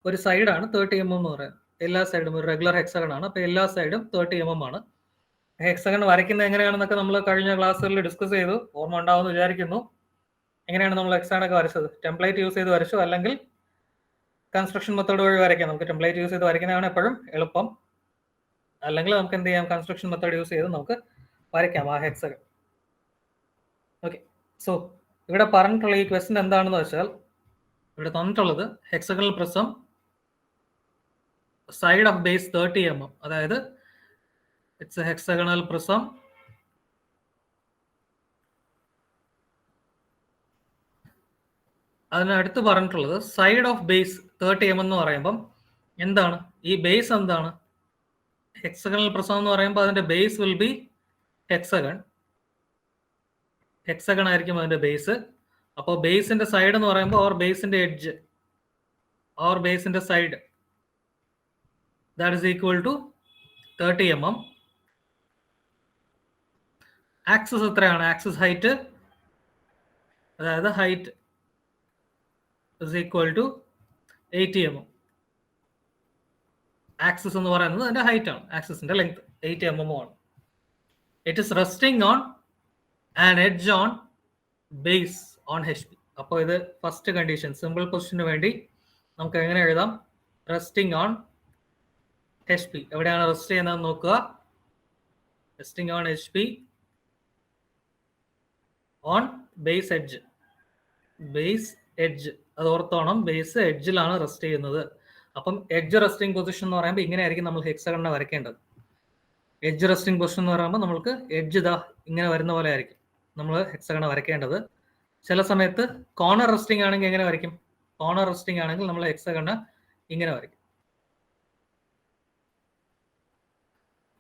ഒരു സൈഡാണ് 30 mm എന്ന് പറയുന്നത്. എല്ലാ സൈഡും ഒരു റെഗുലർ ഹെക്സഗൺ ആണ്. അപ്പോൾ എല്ലാ സൈഡും 30 mm ആണ്. ഹെക്സഗൺ വരയ്ക്കുന്നത് എങ്ങനെയാണെന്നൊക്കെ നമ്മൾ കഴിഞ്ഞ ക്ലാസ്സുകളിൽ ഡിസ്കസ് ചെയ്തു. ഓർമ്മ ഉണ്ടാവുമെന്ന് വിചാരിക്കുന്നു. എങ്ങനെയാണ് നമ്മൾ ഹെക്സഗൺ ഒക്കെ വരച്ചത്? ടെംപ്ലേറ്റ് യൂസ് ചെയ്ത് വരച്ചു, അല്ലെങ്കിൽ കൺസ്ട്രക്ഷൻ മെത്തേഡ് വഴി വരയ്ക്കാം. നമുക്ക് ടെംപ്ലേറ്റ് യൂസ് ചെയ്ത് വരയ്ക്കുന്നതാണ് എപ്പോഴും എളുപ്പം. അല്ലെങ്കിൽ നമുക്ക് എന്ത് ചെയ്യാം, കൺസ്ട്രക്ഷൻ മെത്തേഡ് യൂസ് ചെയ്ത് നമുക്ക് വരയ്ക്കാം ആ ഹെക്സഗൺ. ഓക്കെ, സോ ഇവിടെ പറഞ്ഞിട്ടുള്ള ഈ ക്വസ്റ്റ്യൻ എന്താണെന്ന് വെച്ചാൽ, ഇവിടെ തന്നിട്ടുള്ളത് hexagonal prism side of base 30 mm, അതായത് ഇറ്റ്സ് എ ഹെക്സഗണൽ പ്രിസം അതിനടുത്ത് പറഞ്ഞിട്ടുള്ളത് സൈഡ് ഓഫ് ബേസ് 30 mm എന്ന് പറയുമ്പം എന്താണ് ഈ ബേസ്? എന്താണ് ഹെക്സഗണൽ പ്രിസം എന്ന് പറയുമ്പോൾ അതിന്റെ base will be hexagon. Hexagon ആയിരിക്കും അതിന്റെ ബേസ്. അപ്പോൾ ബേസിന്റെ സൈഡ് എന്ന് പറയുമ്പോൾ ഓർ ബേസിന്റെ എഡ്ജ് ഓർ ബേസിന്റെ side, that is equal to 30 mm. Axis എത്രയാണ്? ആക്സിസ് ഹൈറ്റ്, അതായത് height is equal to 80 mm. Axis എന്ന് പറയുന്നത് അതിന്റെ ഹൈറ്റ് ആണ്, ആക്സിസിന്റെ ലെങ്ത് 80 mm ആണ്. It is resting on an edge on base on HP. അപ്പോൾ ഇത് ഫസ്റ്റ് കണ്ടീഷൻ, സിമ്പിൾ പൊസിഷന് വേണ്ടി നമുക്ക് എങ്ങനെ എഴുതാം? Resting on HP. എവിടെയാണ് റെസ്റ്റ് ചെയ്യുന്നത് നോക്കുക. Resting on HP on base edge. Base edge, അത് ഓർത്തോണം, ബേസ് എഡ്ജിലാണ് റെസ്റ്റ് ചെയ്യുന്നത്. അപ്പം എഡ്ജ് റെസ്റ്റിംഗ് പൊസിഷൻ എന്ന് പറയുമ്പോൾ ഇങ്ങനെയായിരിക്കും നമ്മൾ ഹെക്സഗണിനെ വരയ്ക്കേണ്ടത്. എഡ്ജ് റെസ്റ്റിംഗ് പൊസിഷൻ എന്ന് പറയുമ്പോൾ നമുക്ക് എഡ്ജ് ഇതാ ഇങ്ങനെ വരുന്ന പോലെ ആയിരിക്കും നമ്മൾ ഹെക്സഗണെ വരയ്ക്കേണ്ടത്. ചില സമയത്ത് കോർണർ റെസ്റ്റിംഗ് ആണെങ്കിൽ എങ്ങനെ വരയ്ക്കും? കോർണർ റെസ്റ്റിംഗ് ആണെങ്കിൽ നമ്മൾ ഹെക്സഗണെ ഇങ്ങനെ വരയ്ക്കും.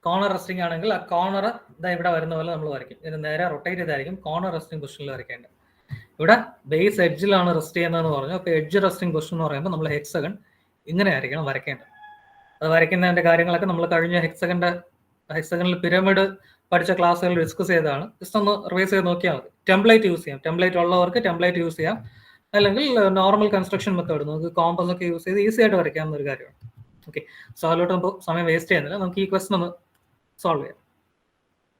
കോർണർ റെസ്റ്റിംഗ് ആണെങ്കിൽ ആ കോർണർ ഇതാ ഇവിടെ വരുന്ന പോലെ നമ്മൾ വരയ്ക്കും. ഇതിന് നേരെ റൊട്ടേറ്റ് ചെയ്തായിരിക്കും കോർണർ റെസ്റ്റിംഗ് പൊസിഷനിൽ വരയ്ക്കേണ്ടത്. ഇവിടെ ബേസ് എഡ്ജിലാണ് റെസ്റ്റ് ചെയ്യുന്നതെന്ന് പറഞ്ഞു. അപ്പോൾ എഡ്ജ് റെസ്റ്റിംഗ് പൊസിഷൻ എന്ന് പറയുമ്പോൾ നമ്മൾ ഹെക്സഗൺ ഇങ്ങനെ ആയിരിക്കണം വരയ്ക്കേണ്ടത്. അത് വരയ്ക്കുന്നതിന്റെ കാര്യങ്ങളൊക്കെ നമ്മൾ കഴിഞ്ഞ ഹെക്സഗണിൽ പിരമിഡ് പഠിച്ച ക്ലാസ്സുകൾ ഡിസ്കസ് ചെയ്തതാണ്. ജസ്റ്റ് ഒന്ന് റിവൈസ് ചെയ്ത് നോക്കിയാൽ മതി. ടെംപ്ലേറ്റ് യൂസ് ചെയ്യാം, ടെംപ്ലേറ്റ് ഉള്ളവർക്ക് ടെംപ്ലേറ്റ് യൂസ് ചെയ്യാം, അല്ലെങ്കിൽ നോർമൽ കൺസ്ട്രക്ഷൻ മെത്തേഡ് നമുക്ക് കോമ്പസ് ഒക്കെ യൂസ് ചെയ്ത് ഈസി ആയിട്ട് വരയ്ക്കാവുന്ന ഒരു കാര്യമാണ്. ഓക്കെ, സോ അതിലോട്ട് നമുക്ക് സമയം വേസ്റ്റ് ചെയ്യുന്നില്ല, നമുക്ക് ഈ ക്വസ്റ്റൻ ഒന്ന് സോൾവ് ചെയ്യാം.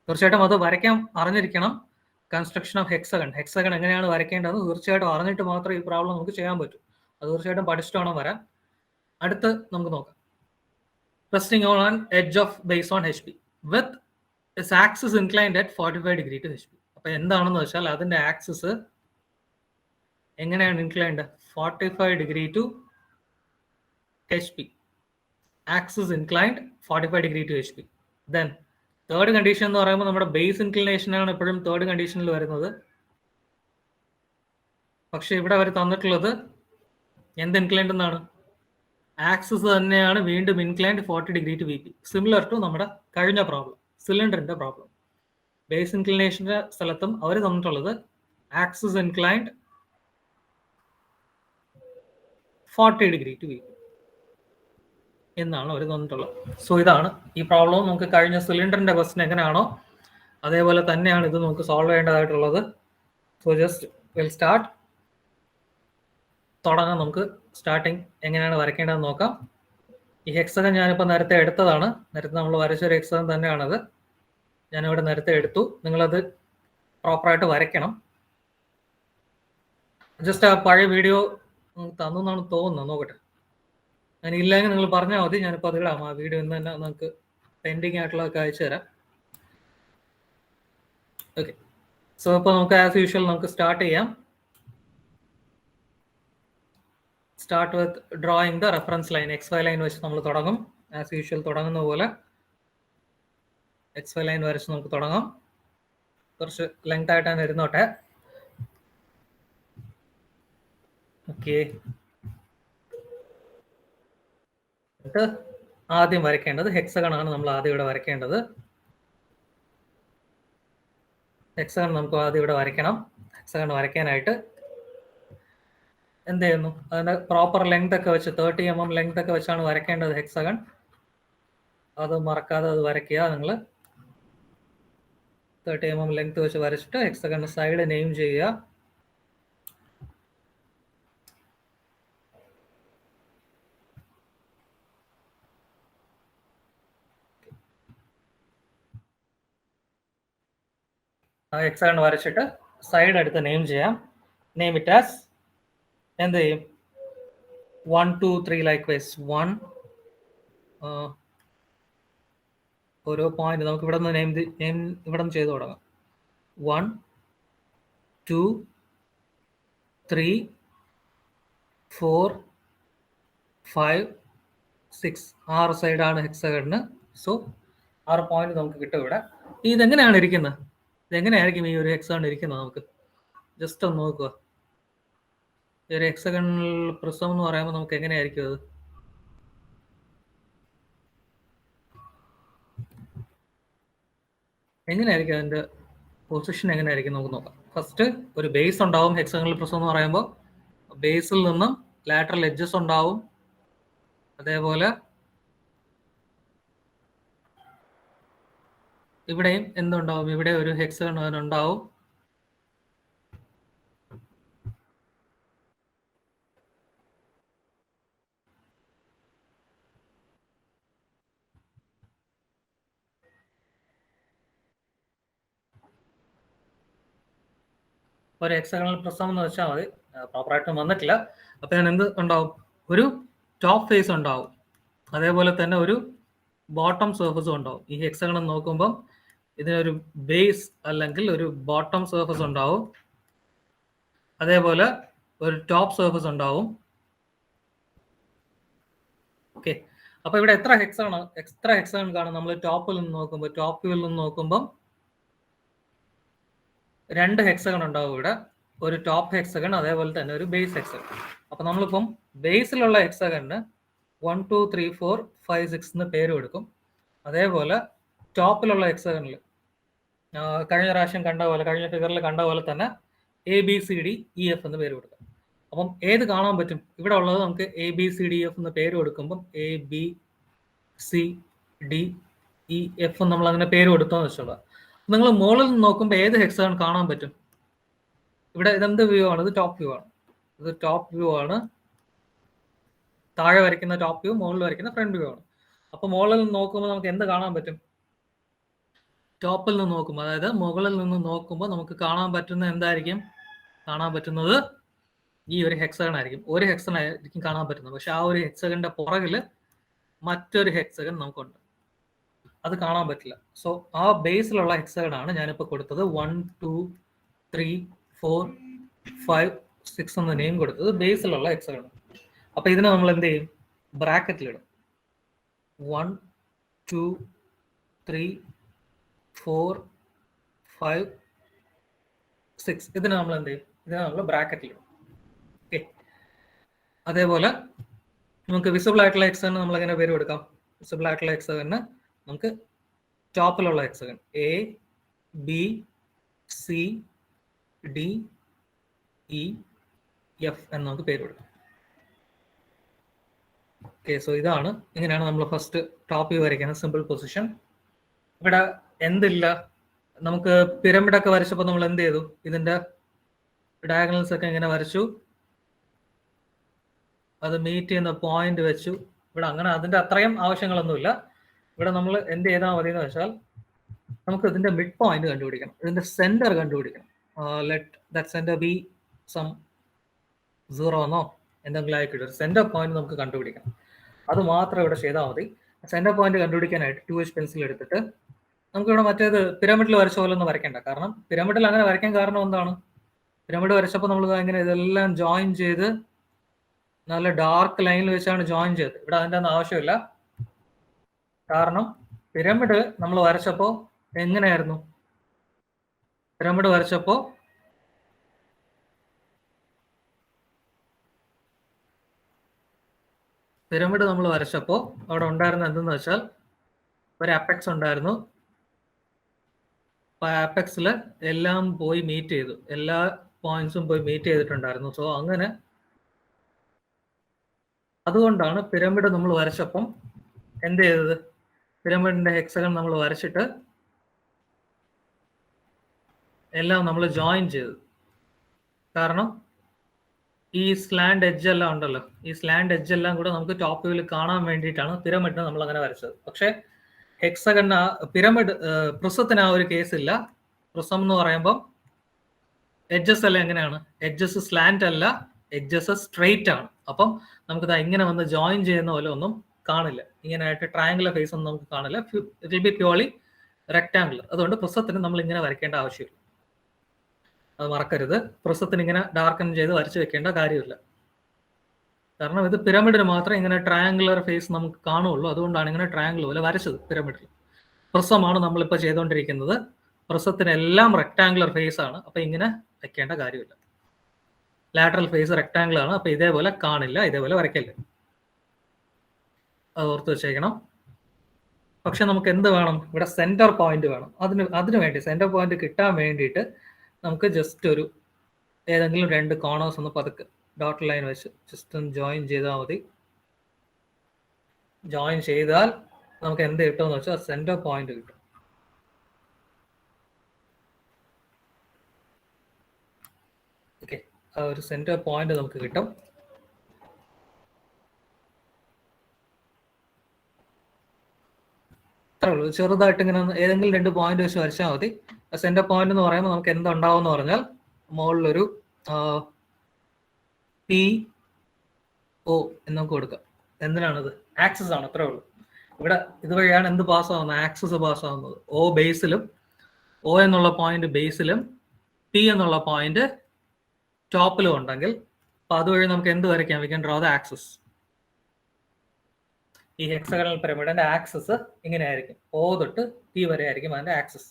തീർച്ചയായിട്ടും അത് വരയ്ക്കാൻ അറിഞ്ഞിരിക്കണം. കൺസ്ട്രക്ഷൻ ഓഫ് ഹെക്സഗൺ, ഹെക്സഗൺ എങ്ങനെയാണ് വരയ്ക്കേണ്ടതെന്ന് തീർച്ചയായിട്ടും അറിഞ്ഞിട്ട് മാത്രമേ ഈ പ്രോബ്ലം നമുക്ക് ചെയ്യാൻ പറ്റൂ. അത് തീർച്ചയായിട്ടും പഠിച്ചിട്ട് വേണം വരാൻ. അടുത്ത് നമുക്ക് നോക്കാം. Resting on edge of base on HP with its axis inclined at 45 degree to HP. അപ്പൊ എന്താണെന്ന് വെച്ചാൽ അതിന്റെ ആക്സിസ് എങ്ങനെയാണ് inclined? 45 degree to HP. Axis inclined 45 degree to HP. Then third condition എന്ന് പറയുമ്പോൾ നമ്മുടെ ബേസ് ഇൻക്ലിനേഷൻ ആണ് എപ്പോഴും തേർഡ് കണ്ടീഷനിൽ വരുന്നത്. പക്ഷെ ഇവിടെ അവർ തന്നിട്ടുള്ളത് എന്ത് ഇൻക്ലൈൻഡ് എന്നാണ്? ആക്സിസ് തന്നെയാണ് വീണ്ടും inclined 40 degree to VP. Similar to നമ്മുടെ കഴിഞ്ഞ പ്രോബ്ലം, സിലിണ്ടറിന്റെ പ്രോബ്ലം. ബേസ് ഇൻക്ലിനേഷന്റെ സ്ഥലത്തും അവർ തന്നിട്ടുള്ളത് axis inclined 40 degree to VP എന്നാണ് അവർ തന്നിട്ടുള്ളത്. സോ ഇതാണ് ഈ പ്രോബ്ലം. നമുക്ക് കഴിഞ്ഞ സിലിണ്ടറിന്റെ ക്വസ്റ്റൻ എങ്ങനെയാണോ അതേപോലെ തന്നെയാണ് ഇത് നമുക്ക് സോൾവ് ചെയ്യേണ്ടതായിട്ടുള്ളത്. So just will start. തുടങ്ങാം. നമുക്ക് സ്റ്റാർട്ടിങ് എങ്ങനെയാണ് വരയ്ക്കേണ്ടതെന്ന് നോക്കാം. ഈ ഹെക്സഗൺ ഞാനിപ്പോൾ നേരത്തെ എടുത്തതാണ്. നേരത്തെ നമ്മൾ വരച്ചൊരു ഹെക്സഗൺ തന്നെയാണത്. ഞാനിവിടെ നേരത്തെ എടുത്തു. നിങ്ങളത് പ്രോപ്പറായിട്ട് വരയ്ക്കണം. ജസ്റ്റ് ആ പഴയ വീഡിയോ തന്നു എന്നാണ് തോന്നുന്നത്, നോക്കട്ടെ. ഇല്ലെങ്കിൽ നിങ്ങൾ പറഞ്ഞാൽ മതി, ഞാനിപ്പോൾ അത് ഇടാം. ആ വീഡിയോ ഇന്ന് തന്നെ നമുക്ക് പെൻഡിങ് ആയിട്ടുള്ളതൊക്കെ അയച്ചു തരാം. ഓക്കെ, സോ ഇപ്പോൾ നമുക്ക് ആസ് യൂഷ്വൽ നമുക്ക് സ്റ്റാർട്ട് ചെയ്യാം. Start with drawing the reference line. XY line വെച്ച് നമ്മൾ തുടങ്ങും. ആസ് യൂഷ്വൽ തുടങ്ങുന്ന പോലെ XY ലൈൻ വരച്ച് നമുക്ക് തുടങ്ങാം. കുറച്ച് ലെങ്ത് ആയിട്ടാണ് ഇരുന്നോട്ടെ. ഓക്കെ, ആദ്യം വരയ്ക്കേണ്ടത് ഹെക്സഗൺ ആണ്. നമ്മൾ ആദ്യം ഇവിടെ വരയ്ക്കേണ്ടത് ഹെക്സഗൺ നമുക്ക് ആദ്യം ഇവിടെ വരയ്ക്കണം. ഹെക്സഗൺ വരയ്ക്കാനായിട്ട് എന്ത് ചെയ്യുന്നു? അതിന്റെ പ്രോപ്പർ ലെങ്ത് ഒക്കെ വെച്ച് 30 mm ലെങ്ത് ഒക്കെ വെച്ചാണ് വരയ്ക്കേണ്ടത് ഹെക്സഗൺ. അത് മറക്കാതെ അത് വരയ്ക്കുക. നിങ്ങൾ 30 mm ലെങ്ത് വെച്ച് വരച്ചിട്ട് ഹെക്സഗൺ സൈഡ് നെയിം ചെയ്യുക. ഹെക്സഗൺ വരച്ചിട്ട് സൈഡ് എടുത്ത് നെയിം ചെയ്യാം. നെയിം ഇറ്റ് ആസ് എന്ത് ചെയ്യും? 1 2 3 ലൈക്ക് വൈസ് 1 ഓരോ പോയിന്റ് നമുക്ക് ഇവിടെ നിന്ന് നെയിം ഇവിടെ നിന്ന് ചെയ്ത് തുടങ്ങാം. 1 2 3 4 5 6 6 സൈഡാണ് ഹെക്സഗണിന്. സോ 6 പോയിന്റ് നമുക്ക് കിട്ടും ഇവിടെ. ഇതെങ്ങനെയാണ് ഇരിക്കുന്നത്? ഇതെങ്ങനെയായിരിക്കും ഈ ഒരു ഹെക്സഗൺ ഇരിക്കുന്നത്? നമുക്ക് ജസ്റ്റ് ഒന്ന് നോക്കുക. ഈ ഒരു ഹെക്സഗണൽ പ്രിസം എന്ന് പറയുമ്പോൾ നമുക്ക് എങ്ങനെയായിരിക്കും അത്? എങ്ങനെയായിരിക്കും അതിന്റെ പൊസിഷൻ എങ്ങനെയായിരിക്കും നമുക്ക് നോക്കാം. ഫസ്റ്റ് ഒരു ബേസ് ഉണ്ടാവും. ഹെക്സഗണൽ പ്രിസം എന്ന് പറയുമ്പോൾ ബേസിൽ നിന്നും ലാറ്ററൽ എഡ്ജസ് ഉണ്ടാവും. അതേപോലെ ഇവിടെയും എന്തുണ്ടാവും? ഇവിടെ ഒരു ഹെക്സഗൺ ഉണ്ടാവും. ഒരു ഹെക്സഗണൽ പ്രിസം എന്ന് വെച്ചാൽ മതി. പ്രോപ്പറായിട്ട് വന്നിട്ടില്ല. അപ്പൊ ഞാൻ എന്ത് ഉണ്ടാവും? ഒരു ടോപ്പ് ഫേസ് ഉണ്ടാവും. അതേപോലെ തന്നെ ഒരു ബോട്ടം സർഫസും ഉണ്ടാവും. ഈ ഹെക്സഗൺ നോക്കുമ്പോൾ ഇതിനൊരു ബേസ് അല്ലെങ്കിൽ ഒരു ബോട്ടം സർഫസ് ഉണ്ടാവും. അതേപോലെ ഒരു ടോപ്പ് സർഫസ് ഉണ്ടാവും. ഓക്കെ, അപ്പൊ ഇവിടെ എത്ര ഹെക്സഗൺ കാണും? നമ്മൾ ടോപ്പിൽ നിന്ന് നോക്കുമ്പോൾ, ടോപ്പ് വ്യൂവിൽ നിന്ന് നോക്കുമ്പോൾ 2 ഹെക്സഗൺ ഉണ്ടാവും ഇവിടെ. ഒരു ടോപ്പ് ഹെക്സഗൺ, അതേപോലെ തന്നെ ഒരു ബേസ് ഹെക്സഗൺ. അപ്പൊ നമ്മളിപ്പം ബേസിലുള്ള ഹെക്സഗണിന് 1 2 3 4 5 6 എന്ന് പേര് കൊടുക്കും. അതേപോലെ ടോപ്പിലുള്ള ഹെക്സഗണിൽ കഴിഞ്ഞ പ്രാവശ്യം കണ്ട പോലെ, കഴിഞ്ഞ ഫിഗറിൽ കണ്ട പോലെ തന്നെ ABCDEF എന്ന് പേര് കൊടുക്കാം. അപ്പം ഏത് കാണാൻ പറ്റും? ഇവിടെ ഉള്ളത് നമുക്ക് ABCDEF എന്ന് പേര് കൊടുക്കുമ്പം ABCDEF നമ്മൾ അങ്ങനെ പേര് കൊടുത്തോന്ന് വെച്ചോളൂ. നിങ്ങൾ മുകളിൽ നിന്ന് നോക്കുമ്പോൾ ഏത് ഹെക്സഗൺ കാണാൻ പറ്റും? ഇവിടെ ഇതെന്ത് വ്യൂ ആണ്? ഇത് ടോപ്പ് വ്യൂ ആണ്. ഇത് ടോപ്പ് വ്യൂ ആണ്. താഴെ വരയ്ക്കുന്ന ടോപ്പ് വ്യൂ, മുകളിൽ വരയ്ക്കുന്ന ഫ്രണ്ട് വ്യൂ ആണ്. അപ്പൊ മുകളിൽ നിന്ന് നോക്കുമ്പോൾ നമുക്ക് എന്ത് കാണാൻ പറ്റും? ടോപ്പിൽ നിന്ന് നോക്കുമ്പോൾ, അതായത് മുകളിൽ നിന്ന് നോക്കുമ്പോൾ നമുക്ക് കാണാൻ പറ്റുന്ന എന്തായിരിക്കും? കാണാൻ പറ്റുന്നത് ഈ ഒരു ഹെക്സഗൺ ആയിരിക്കും. ഒരു ഹെക്സഗൺ ആയിരിക്കും കാണാൻ പറ്റുന്നത്. പക്ഷെ ആ ഒരു ഹെക്സഗണിന്റെ പുറകിൽ മറ്റൊരു ഹെക്സഗൺ നമുക്കുണ്ട്. അത് കാണാൻ പറ്റില്ല. സോ ആ ബേസിലുള്ള ഹെക്സഗൺ ആണ് ഞാനിപ്പോൾ കൊടുത്തത്. 1 2 3 4 5 6 എന്ന നെയിം കൊടുത്തത് ബേസിലുള്ള ഹെക്സഗൺ. അപ്പൊ ഇതിനെ നമ്മൾ എന്ത് ചെയ്യും? ബ്രാക്കറ്റിലിടും. 1 2 3 4 5 6 ഇതിനെ നമ്മൾ എന്ത് ചെയ്യും? ഇതിനെ നമ്മൾ ബ്രാക്കറ്റിലിടും. ഓക്കെ, അതേപോലെ നമുക്ക് വിസിബിൾ ആയിട്ടുള്ള ഹെക്സഗൺ നമ്മൾ എങ്ങനെ പേര് കൊടുക്കാം? വിസിബിൾ ആയിട്ടുള്ള ഹെക്സഗണിന് നമുക്ക് ടോപ്പിലുള്ള ഹെക്സഗൺ ABCDEF എന്ന് നമുക്ക് പേര് കൊടുക്കാം. ഓക്കെ, സോ ഇതാണ്, ഇങ്ങനെയാണ് നമ്മൾ ഫസ്റ്റ് ടോപ്പ് വ്യൂ വരയ്ക്കുന്ന സിമ്പിൾ പൊസിഷൻ. ഇവിടെ എന്തില്ല? നമുക്ക് പിരമിഡ് ഒക്കെ വരച്ചപ്പോൾ നമ്മൾ എന്ത് ചെയ്തു? ഇതിന്റെ ഡയഗണൽസ് ഒക്കെ ഇങ്ങനെ വരച്ചു, അത് മീറ്റ് ചെയ്യുന്ന പോയിന്റ് വെച്ചു. ഇവിടെ അങ്ങനെ അതിന്റെ അത്രയും ആവശ്യങ്ങളൊന്നുമില്ല. ഇവിടെ നമ്മൾ എന്ത് ചെയ്താൽ മതി എന്ന് വെച്ചാൽ, നമുക്ക് ഇതിന്റെ മിഡ് പോയിന്റ് കണ്ടുപിടിക്കണം, ഇതിന്റെ സെന്റർ കണ്ടുപിടിക്കണം. Let that centre be some 0 എന്നോ എന്തെങ്കിലും ആയിക്കിട്ടും ഒരു സെന്റർ പോയിന്റ് നമുക്ക് കണ്ടുപിടിക്കണം. അത് മാത്രം ഇവിടെ ചെയ്താൽ മതി. സെന്റർ പോയിന്റ് കണ്ടുപിടിക്കാനായിട്ട് 2H പെൻസിൽ എടുത്തിട്ട് നമുക്ക് ഇവിടെ മറ്റേത് പിരമിഡിൽ വരച്ച പോലെ ഒന്നും വരയ്ക്കണ്ട. കാരണം പിരമിഡിൽ അങ്ങനെ വരയ്ക്കാൻ കാരണം എന്താണ്? പിരമിഡ് വരച്ചപ്പോൾ നമ്മൾ ഇങ്ങനെ ഇതെല്ലാം ജോയിൻ ചെയ്ത് നല്ല ഡാർക്ക് ലൈനിൽ വെച്ചാണ് ജോയിൻ ചെയ്തത്. ഇവിടെ അതിൻ്റെ ഒന്നും ആവശ്യമില്ല. കാരണം പിരമിഡ് നമ്മൾ വരച്ചപ്പോൾ എങ്ങനെയായിരുന്നു? പിരമിഡ് വരച്ചപ്പോൾ അവിടെ ഉണ്ടായിരുന്ന എന്തെന്ന് വെച്ചാൽ ഒരു അപ്പെക്സ് ഉണ്ടായിരുന്നു. അപ്പൊ അപ്പെക്സിൽ എല്ലാം പോയി മീറ്റ് ചെയ്തു, എല്ലാ പോയിന്റ്സും പോയി മീറ്റ് ചെയ്തിട്ടുണ്ടായിരുന്നു. സോ അങ്ങനെ അതുകൊണ്ടാണ് പിരമിഡ് നമ്മൾ വരച്ചപ്പം എന്ത് ചെയ്തത്? പിരമിഡിന്റെ ഹെക്സഗൺ നമ്മൾ വരച്ചിട്ട് എല്ലാം നമ്മൾ ജോയിൻ ചെയ്തു. കാരണം ഈ സ്ലാൻഡ് എഡ്ജ് എല്ലാം ഉണ്ടല്ലോ, ഈ സ്ലാൻഡ് എഡ്ജ് എല്ലാം കൂടെ നമുക്ക് ടോപ്പ് വ്യൂവിൽ കാണാൻ വേണ്ടിയിട്ടാണ് പിരമിഡിന് നമ്മൾ അങ്ങനെ വരച്ചത്. പക്ഷെ ഹെക്സഗൺ പിരമിഡ് പ്രിസത്തിന് ആ ഒരു കേസ് ഇല്ല. പ്രിസം എന്ന് പറയുമ്പോൾ എഡ്ജസ് അല്ല എങ്ങനെയാണ്, എഡ്ജസ് സ്ലാന്റ് അല്ല, എഡ്ജസ് സ്ട്രെയിറ്റ് ആണ്. അപ്പം നമുക്കിത് ഇങ്ങനെ വന്ന് ജോയിൻ ചെയ്യുന്ന പോലെ ഒന്നും കാണില്ല. ഇങ്ങനെയായിട്ട് ട്രയാങ്കുലർ ഫേസ് ഒന്നും നമുക്ക് കാണില്ല. It will be purely rectangular. അതുകൊണ്ട് പ്രിസത്തിന് നമ്മൾ ഇങ്ങനെ വരയ്ക്കേണ്ട ആവശ്യമില്ല. അത് മറക്കരുത്. പ്രിസത്തിന് ഇങ്ങനെ ഡാർക്കൻ ചെയ്ത് വരച്ച് വെക്കേണ്ട കാര്യമില്ല. കാരണം ഇത് പിരമിഡിന് മാത്രമേ ഇങ്ങനെ ട്രയാങ്കുലർ ഫേസ് നമുക്ക് കാണുള്ളൂ. അതുകൊണ്ടാണ് ഇങ്ങനെ ട്രയാങ്കിൾ പോലെ വരച്ചത് പിരമിഡിൽ. പ്രിസമാണ് നമ്മളിപ്പോൾ ചെയ്തുകൊണ്ടിരിക്കുന്നത്. പ്രിസത്തിന് എല്ലാം റെക്ടാങ്കുലർ ഫേസ് ആണ്. അപ്പം ഇങ്ങനെ വെക്കേണ്ട കാര്യമില്ല. ലാറ്ററൽ ഫേസ് റെക്ടാങ്കിൾ ആണ്. അപ്പം ഇതേപോലെ കാണില്ല, ഇതേപോലെ വരയ്ക്കല്ലേ. അത് ഓർത്ത് വെച്ചേക്കണം. പക്ഷെ നമുക്ക് എന്ത് വേണം, ഇവിടെ സെന്റർ പോയിന്റ് വേണം. അതിന് വേണ്ടി സെന്റർ പോയിന്റ് കിട്ടാൻ വേണ്ടിയിട്ട് നമുക്ക് ജസ്റ്റ് ഒരു ഏതെങ്കിലും 2 കോർണേഴ്സ് ഒന്ന് പതുക്കെ ഡോട്ട് ലൈൻ വെച്ച് ജസ്റ്റ് ഒന്ന് ജോയിൻ ചെയ്താൽ മതി. ജോയിൻ ചെയ്താൽ നമുക്ക് എന്ത് കിട്ടുമെന്ന് വെച്ചാൽ സെന്റർ പോയിന്റ് കിട്ടും. ഓക്കെ, ആ ഒരു സെന്റർ പോയിന്റ് നമുക്ക് കിട്ടും. ചെറുതായിട്ട് ഇങ്ങനെ ഏതെങ്കിലും 2 പോയിന്റ് വെച്ച് വരച്ചാൽ മതി. സെന്റർ പോയിന്റ് എന്ന് പറയുമ്പോൾ നമുക്ക് എന്തുണ്ടാവും എന്ന് പറഞ്ഞാൽ മുകളിലൊരു പി ഒ എന്ന് നമുക്ക് കൊടുക്കാം. എന്തിനാണിത്? ആക്സിസ് ആണ്, അത്രേ ഉള്ളൂ. ഇവിടെ ഇതുവഴിയാണ് എന്ത് പാസ്സാവുന്നത്, ആക്സിസ് പാസ്സാവുന്നത്. ഒ ബേസിലും, ഒ എന്നുള്ള പോയിന്റ് ബേസിലും പി എന്നുള്ള പോയിന്റ് ടോപ്പിലും ഉണ്ടെങ്കിൽ അപ്പൊ അതുവഴി നമുക്ക് എന്ത് വരയ്ക്കാം? We can draw the axis. ഈ ഹെക്സഗണൽ പിരമിഡിന്റെ ആക്സിസ് ഇങ്ങനെ ആയിരിക്കും. ഒ തൊട്ട് പി വരെ ആയിരിക്കും അതിന്റെ ആക്സിസ്.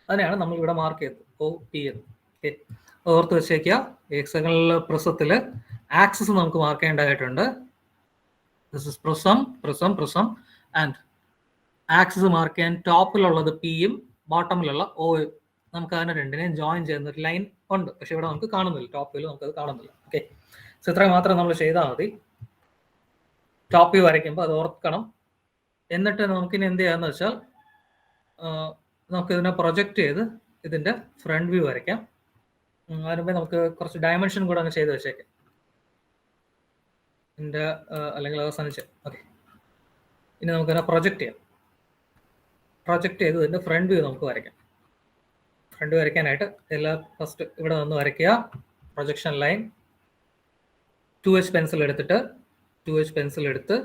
അതിനെയാണ് നമ്മൾ ഇവിടെ മാർക്ക് ചെയ്തത്, ഒ പി എന്ന്. ഓക്കെ, ഓർത്ത് വെച്ചേക്കുക. ഹെക്സഗണൽ പ്രിസത്തിൽ ആക്സിസ് നമുക്ക് മാർക്ക് ചെയ്യേണ്ടതായിട്ടുണ്ട്. This is prism, prism, prism. And axis mark ചെയ്യാൻ ടോപ്പിലുള്ളത് പിയും ബോട്ടമിലുള്ള ഒയും. നമുക്ക് അതിനെ രണ്ടിനെയും ജോയിൻ ചെയ്യുന്ന ഒരു ലൈൻ ഉണ്ട്. പക്ഷെ ഇവിടെ നമുക്ക് കാണുന്നില്ല, ടോപ്പിൽ നമുക്കത് കാണുന്നില്ല. ഓക്കെ, സോ ഇത്രയും മാത്രം നമ്മൾ ചെയ്താൽ മതി. ടോപ്പ് വ്യൂ വരയ്ക്കുമ്പോൾ അത് ഓർക്കണം. എന്നിട്ട് നമുക്കിനി എന്ത് ചെയ്യാന്ന് വെച്ചാൽ നമുക്ക് ഇതിനെ പ്രൊജക്റ്റ് ചെയ്ത് ഇതിന്റെ ഫ്രണ്ട് വ്യൂ വരയ്ക്കാം. അതിനുമ്പേ നമുക്ക് കുറച്ച് ഡയമെൻഷൻ കൂടെ അങ്ങ് ചെയ്ത് വെച്ചേക്കാം. ഇതിന്റെ അല്ലെങ്കിൽ അവസാനിച്ച്. ഓക്കെ, ഇനി നമുക്കിതിനെ പ്രൊജക്റ്റ് ചെയ്യാം. പ്രൊജക്റ്റ് ചെയ്ത് ഇതിന്റെ ഫ്രണ്ട് വ്യൂ നമുക്ക് വരയ്ക്കാം. ഫ്രണ്ട് വ്യൂ വരയ്ക്കാനായിട്ട് ഫസ്റ്റ് ഇവിടെ നിന്ന് വരയ്ക്കുക. പ്രൊജക്ഷൻ ലൈൻ 2H പെൻസിൽ എടുത്തിട്ട് 2H പെൻസിൽ എടുത്ത്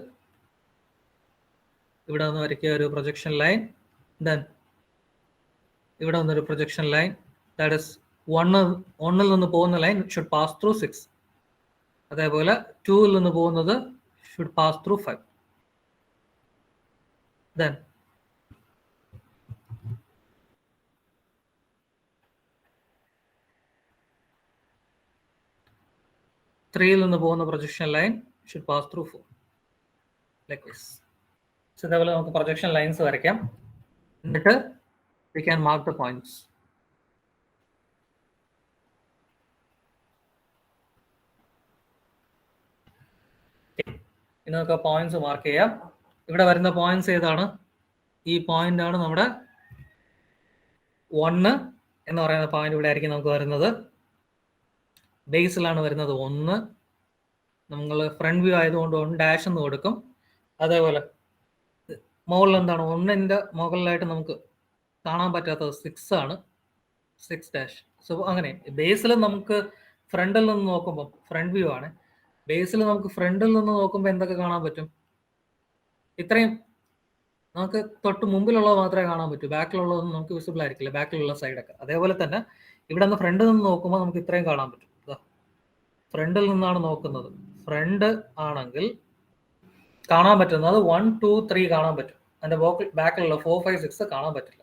ഇവിടെ നിന്ന് വരയ്ക്കുക ഒരു പ്രൊജക്ഷൻ ലൈൻ. ദെൻ ഇവിടെ വന്നൊരു പ്രൊജക്ഷൻ ലൈൻ. ദാറ്റ് ഇസ് 1ൽ നിന്ന് പോകുന്ന ലൈൻ ഷുഡ് പാസ് ത്രൂ 6. അതേപോലെ 2ൽ നിന്ന് പോകുന്നത് ഷുഡ് പാസ് ത്രൂ 5. ദെൻ 3ൽ നിന്ന് പോകുന്ന projection line should pass through 4. Like this. So ഇതേപോലെ നമുക്ക് പ്രൊജക്ഷൻ ലൈൻസ് വരയ്ക്കാം. എന്നിട്ട് we can mark the points. ഇനി നമുക്ക് പോയിന്റ്സ് മാർക്ക് ചെയ്യാം. ഇവിടെ വരുന്ന പോയിന്റ്സ് ഏതാണ്? ഈ പോയിന്റ് ആണ് നമ്മുടെ 1 എന്ന് പറയുന്ന പോയിന്റ്. ഇവിടെ ആയിരിക്കും നമുക്ക് വരുന്നത്. ബേസിലാണ് വരുന്നത് 1. നമ്മൾ ഫ്രണ്ട് വ്യൂ ആയതുകൊണ്ട് 1 ഡാഷ് എന്ന് കൊടുക്കും. അതേപോലെ മുകളിൽ എന്താണ്? 1ന്റെ മുകളിലായിട്ട് നമുക്ക് കാണാൻ പറ്റാത്തത് 6 ആണ്, 6 ഡാഷ്. സോ അങ്ങനെ ബേസിൽ നമുക്ക് ഫ്രണ്ടിൽ നിന്ന് നോക്കുമ്പോൾ, ഫ്രണ്ട് വ്യൂ ആണ്, ബേസിൽ നമുക്ക് ഫ്രണ്ടിൽ നിന്ന് നോക്കുമ്പോൾ എന്തൊക്കെ കാണാൻ പറ്റും? ഇത്രയും നമുക്ക് തൊട്ട് മുമ്പിലുള്ളത് മാത്രമേ കാണാൻ പറ്റൂ. ബാക്കിലുള്ളതൊന്നും നമുക്ക് വിസിബിൾ ആയിരിക്കില്ല, ബാക്കിലുള്ള സൈഡൊക്കെ. അതേപോലെ തന്നെ ഇവിടെ നിന്ന് ഫ്രണ്ടിൽ നിന്ന് നോക്കുമ്പോൾ നമുക്ക് ഇത്രയും കാണാൻ പറ്റും. ഫ്രണ്ടിൽ നിന്നാണ് നോക്കുന്നത്. ഫ്രണ്ട് ആണെങ്കിൽ കാണാൻ പറ്റുന്നത് 1, 2, 3 കാണാൻ പറ്റും. അതിന്റെ ബാക്കിലുള്ള 4, 5, 6 കാണാൻ പറ്റില്ല.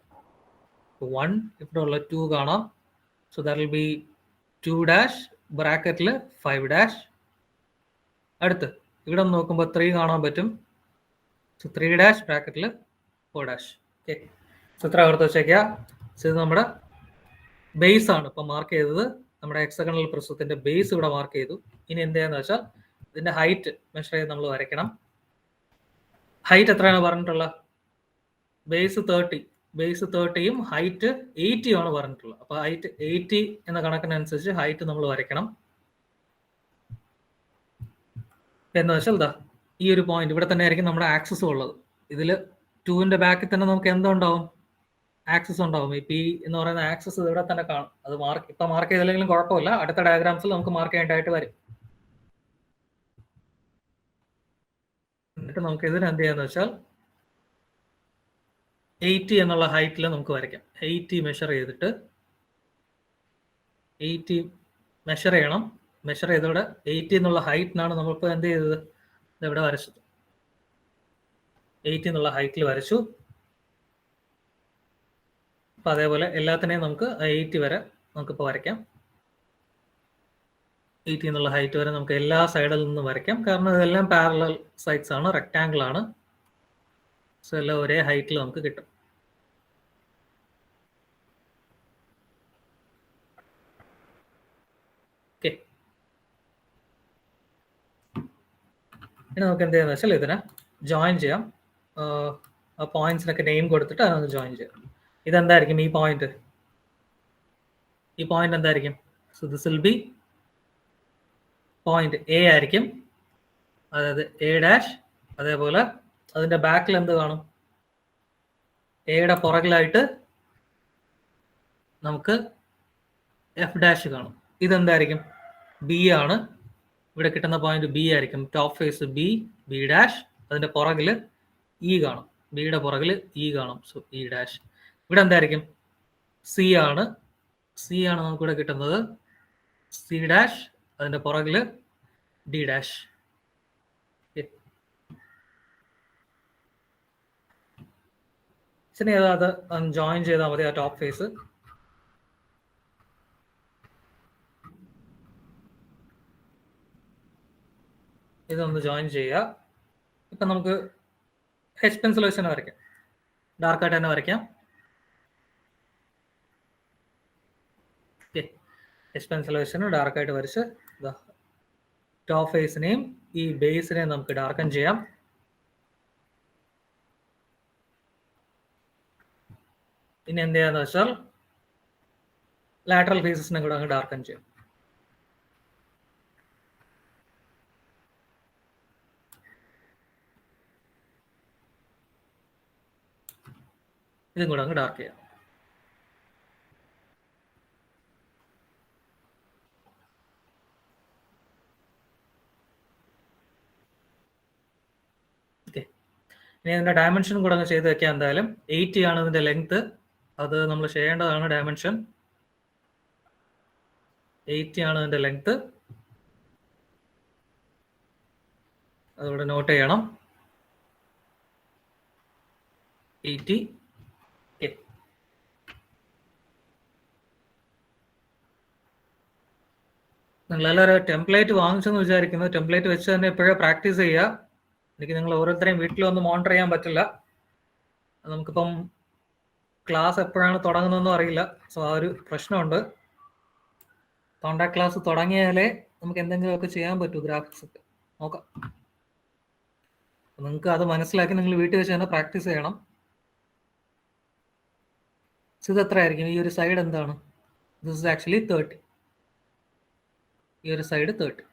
1 ഇവിടെ ഉള്ള 2 കാണാം. So that will B 2 dash ബ്രാക്കറ്റിൽ 5 ഡാഷ്. അടുത്ത് ഇവിടെ നോക്കുമ്പോൾ 3 കാണാൻ പറ്റും. സോ 3 ഡാഷ് ബ്രാക്കറ്റിൽ 4 ഡാഷ്. ഓക്കെ, സോ ഇത്ര ഓർത്ത് വെച്ചേക്കുക. സോ ഇത് നമ്മുടെ ബേസ് ആണ് ഇപ്പം മാർക്ക് ചെയ്തത്. നമ്മുടെ ഹെക്സഗണൽ പ്രിസത്തിന്റെ ബേസ് ഇവിടെ മാർക്ക് ചെയ്തു. ഇനി എന്ത് ചെയ്യാന്ന് വെച്ചാൽ ഇതിന്റെ ഹൈറ്റ് മെഷർ ചെയ്ത് നമ്മൾ വരയ്ക്കണം. ഹൈറ്റ് എത്രയാണ് പറഞ്ഞിട്ടുള്ളത്? ബേസ് 30, ബേസ് 30യും ഹൈറ്റ് 80 ആണ് പറഞ്ഞിട്ടുള്ളത്. അപ്പൊ ഹൈറ്റ് 80 എന്ന കണക്കിനനുസരിച്ച് ഹൈറ്റ് നമ്മൾ വരയ്ക്കണം. എന്ന് വെച്ചാൽ ഇതാ ഈ ഒരു പോയിന്റ് ഇവിടെ തന്നെ ആയിരിക്കും നമ്മുടെ ആക്സസ് ഉള്ളത്. ഇതിൽ 2ന്റെ ബാക്കിൽ തന്നെ നമുക്ക് എന്തുണ്ടാവും? ആക്സസ് ഉണ്ടാവും. ഈ പി എന്ന് പറയുന്ന ആക്സസ് ഇവിടെ തന്നെ കാണും. അത് ഇപ്പൊ മാർക്ക് ചെയ്തില്ലെങ്കിലും കുഴപ്പമില്ല, അടുത്ത ഡയഗ്രാംസിൽ നമുക്ക് മാർക്ക് ചെയ്യേണ്ടതായിട്ട് വരും. എന്നിട്ട് നമുക്ക് ഇതിന് എന്ത് ചെയ്യാന്ന് വെച്ചാൽ 80 എന്നുള്ള ഹൈറ്റിൽ നമുക്ക് വരയ്ക്കാം. 80 മെഷർ ചെയ്തിട്ട് 80 മെഷർ ചെയ്യണം. മെഷർ ചെയ്തോടെ 80 എന്നുള്ള ഹൈറ്റിനാണ് നമ്മളിപ്പോൾ എന്ത് ചെയ്തത്, ഇവിടെ വരച്ചത്. 80 എന്നുള്ള ഹൈറ്റിൽ വരച്ചു. അപ്പം അതേപോലെ എല്ലാത്തിനെയും നമുക്ക് 80 വരെ നമുക്കിപ്പോൾ വരയ്ക്കാം. 80 എന്നുള്ള ഹൈറ്റ് വരെ നമുക്ക് എല്ലാ സൈഡിൽ നിന്നും വരയ്ക്കാം. കാരണം ഇതെല്ലാം പാരലൽ സൈഡ്സ് ആണ്, റെക്ടാങ്കിൾ ആണ്. സോ എല്ലാം ഒരേ ഹൈറ്റിൽ നമുക്ക് കിട്ടും. ഓക്കെ, ഇനി നമുക്ക് എന്ത് ചെയ്യാന്ന് വെച്ചാൽ ഇതിനെ ജോയിൻ ചെയ്യാം. ആ പോയിന്റ്സിനൊക്കെ നെയിം കൊടുത്തിട്ട് അതൊന്ന് ജോയിൻ ചെയ്യാം. ഇതെന്തായിരിക്കും ഈ പോയിന്റ്? ഈ പോയിന്റ് എന്തായിരിക്കും? So this will be point A ആയിരിക്കും, അതായത് എ ഡാഷ്. അതേപോലെ അതിന്റെ ബാക്കിൽ എന്ത് കാണും? എയുടെ പുറകിലായിട്ട് നമുക്ക് എഫ് ഡാഷ് കാണും. ഇതെന്തായിരിക്കും? ബി ആണ്. ഇവിടെ കിട്ടുന്ന പോയിന്റ് ബി ആയിരിക്കും. Top face B, B dash. അതിന്റെ പുറകിൽ ഇ കാണും. ബിയുടെ പുറകിൽ ഇ കാണും. So E dash. ഇവിടെ എന്തായിരിക്കും? സി ആണ്. സി ആണ് നമുക്കിവിടെ കിട്ടുന്നത്. C dash. അതിന്റെ പുറകിൽ ഡി ഡാഷ്. ഇനി അത് ജോയിൻ ചെയ്താൽ മതി ആ ടോപ്പ് ഫേസ്. ഇതൊന്ന് ജോയിൻ ചെയ്യുക. ഇപ്പം നമുക്ക് എച്ച് പെൻസിൽ വെച്ച് തന്നെ വരയ്ക്കാം. ഡാർക്കായിട്ട് തന്നെ വരയ്ക്കാം. ഓക്കെ, എച്ച് പെൻസിൽ വെച്ച് ഡാർക്കായിട്ട് വരച്ച് ടോപ്പ് ഫേസിനെയും ഈ ബേസിനെയും നമുക്ക് ഡാർക്കൻ ചെയ്യാം. ഇനി എന്ത് ചെയ്യാന്ന് വെച്ചാൽ ലാറ്ററൽ ഫേസസിനെ കൂടെ അങ്ങ് ഡാർക്കൻ ചെയ്യാം. ഇതും കൂടെ അങ്ങ് ഡാർക്ക് ചെയ്യാം. ഓക്കെ, ഇനി അതിന്റെ ഡയമെൻഷൻ കൂടെ അങ്ങ് ചെയ്ത് വെക്കാം. എന്തായാലും 80 ആണ് ഇതിന്റെ ലെങ്ത്. അത് നമ്മൾ ചെയ്യേണ്ടതാണ്. ഡയമെൻഷൻ 80 ആണ് അതിന്റെ ലെങ്ത്. അതിവിടെ നോട്ട് ചെയ്യണം. 80. നിങ്ങളെല്ലാവരും ടെംപ്ലേറ്റ് വാങ്ങിച്ചെന്ന് വിചാരിക്കുന്നു. ടെംപ്ലേറ്റ് വെച്ച് തന്നെ എപ്പോഴും പ്രാക്ടീസ് ചെയ്യുക. എനിക്ക് നിങ്ങൾ ഓരോരുത്തരെയും വീട്ടിൽ വന്ന് മോണിറ്റർ ചെയ്യാൻ പറ്റില്ല. നമുക്കിപ്പം ക്ലാസ് എപ്പോഴാണ് തുടങ്ങുന്നതെന്നും അറിയില്ല. സോ ആ ഒരു പ്രശ്നമുണ്ട്. കോണ്ടാക്ട് ക്ലാസ് തുടങ്ങിയാലേ നമുക്ക് എന്തെങ്കിലുമൊക്കെ ചെയ്യാൻ പറ്റൂ. ഗ്രാഫിക്സ് ഒക്കെ നോക്കാം. നിങ്ങൾക്ക് അത് മനസ്സിലാക്കി നിങ്ങൾ വീട്ടിൽ വെച്ച് തന്നെ പ്രാക്ടീസ് ചെയ്യണം. ഇത് എത്ര ആയിരിക്കും? ഈ ഒരു സൈഡ് എന്താണ്? This is actually 30. ഈ ഒരു സൈഡ് 30.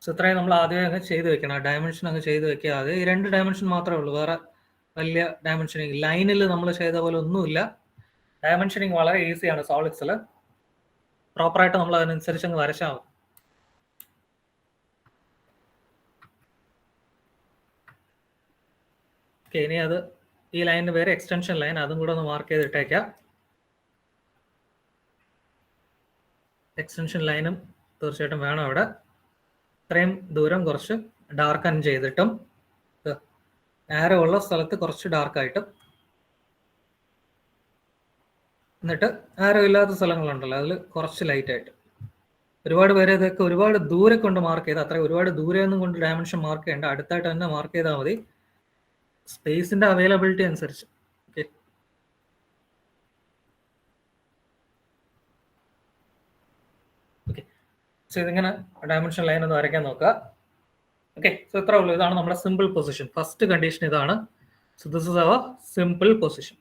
സോ ഇത്രയും നമ്മൾ ആദ്യമേ അങ്ങ് ചെയ്ത് വെക്കണം. ഡയമെൻഷൻ അങ്ങ് ചെയ്ത് വെക്കുക. അത് ഈ 2 ഡയമെൻഷൻ മാത്രമേ ഉള്ളൂ. വേറെ വലിയ ഡയമെൻഷനിങ് ലൈനിൽ നമ്മൾ ചെയ്ത പോലെ ഒന്നുമില്ല. ഡയമെൻഷനിങ് വളരെ ഈസിയാണ് സോളിഡ്സിൽ. പ്രോപ്പറായിട്ട് നമ്മൾ അതിനനുസരിച്ച് അങ്ങ് വരച്ചാൽ മതി. ഓക്കെ, ഇനി അത് ഈ ലൈനിന് പേര് എക്സ്റ്റൻഷൻ ലൈൻ. അതും കൂടെ ഒന്ന് മാർക്ക് ചെയ്തിട്ടേക്കാം. എക്സ്റ്റൻഷൻ ലൈനും തീർച്ചയായിട്ടും വേണം അവിടെ. ഇത്രയും ദൂരം കുറച്ച് ഡാർക്കൻ ചെയ്തിട്ടും ആരോ ഉള്ള സ്ഥലത്ത് കുറച്ച് ഡാർക്കായിട്ടും, എന്നിട്ട് ആരോ ഇല്ലാത്ത സ്ഥലങ്ങളുണ്ടല്ലോ അതിൽ കുറച്ച് ലൈറ്റായിട്ട്. ഒരുപാട് പേര് ഇതൊക്കെ ഒരുപാട് ദൂരെ കൊണ്ട് മാർക്ക് ചെയ്ത്, അത്ര ഒരുപാട് ദൂരെ ഒന്നും കൊണ്ട് ഡയമെൻഷൻ മാർക്ക് ചെയ്യേണ്ട, അടുത്തായിട്ട് തന്നെ മാർക്ക് ചെയ്താൽ മതി, സ്പേസിന്റെ അവൈലബിലിറ്റി അനുസരിച്ച്. Okay, okay. സോ ഇതിങ്ങനെ ഡയമെൻഷൻ ലൈൻ ഒന്ന് വരയ്ക്കാൻ നോക്കുക. ഓക്കെ, സോ ഇത്ര ഉള്ളൂ. ഇതാണ് നമ്മുടെ സിമ്പിൾ പൊസിഷൻ. ഫസ്റ്റ് കണ്ടീഷൻ ഇതാണ്. So this is our simple position.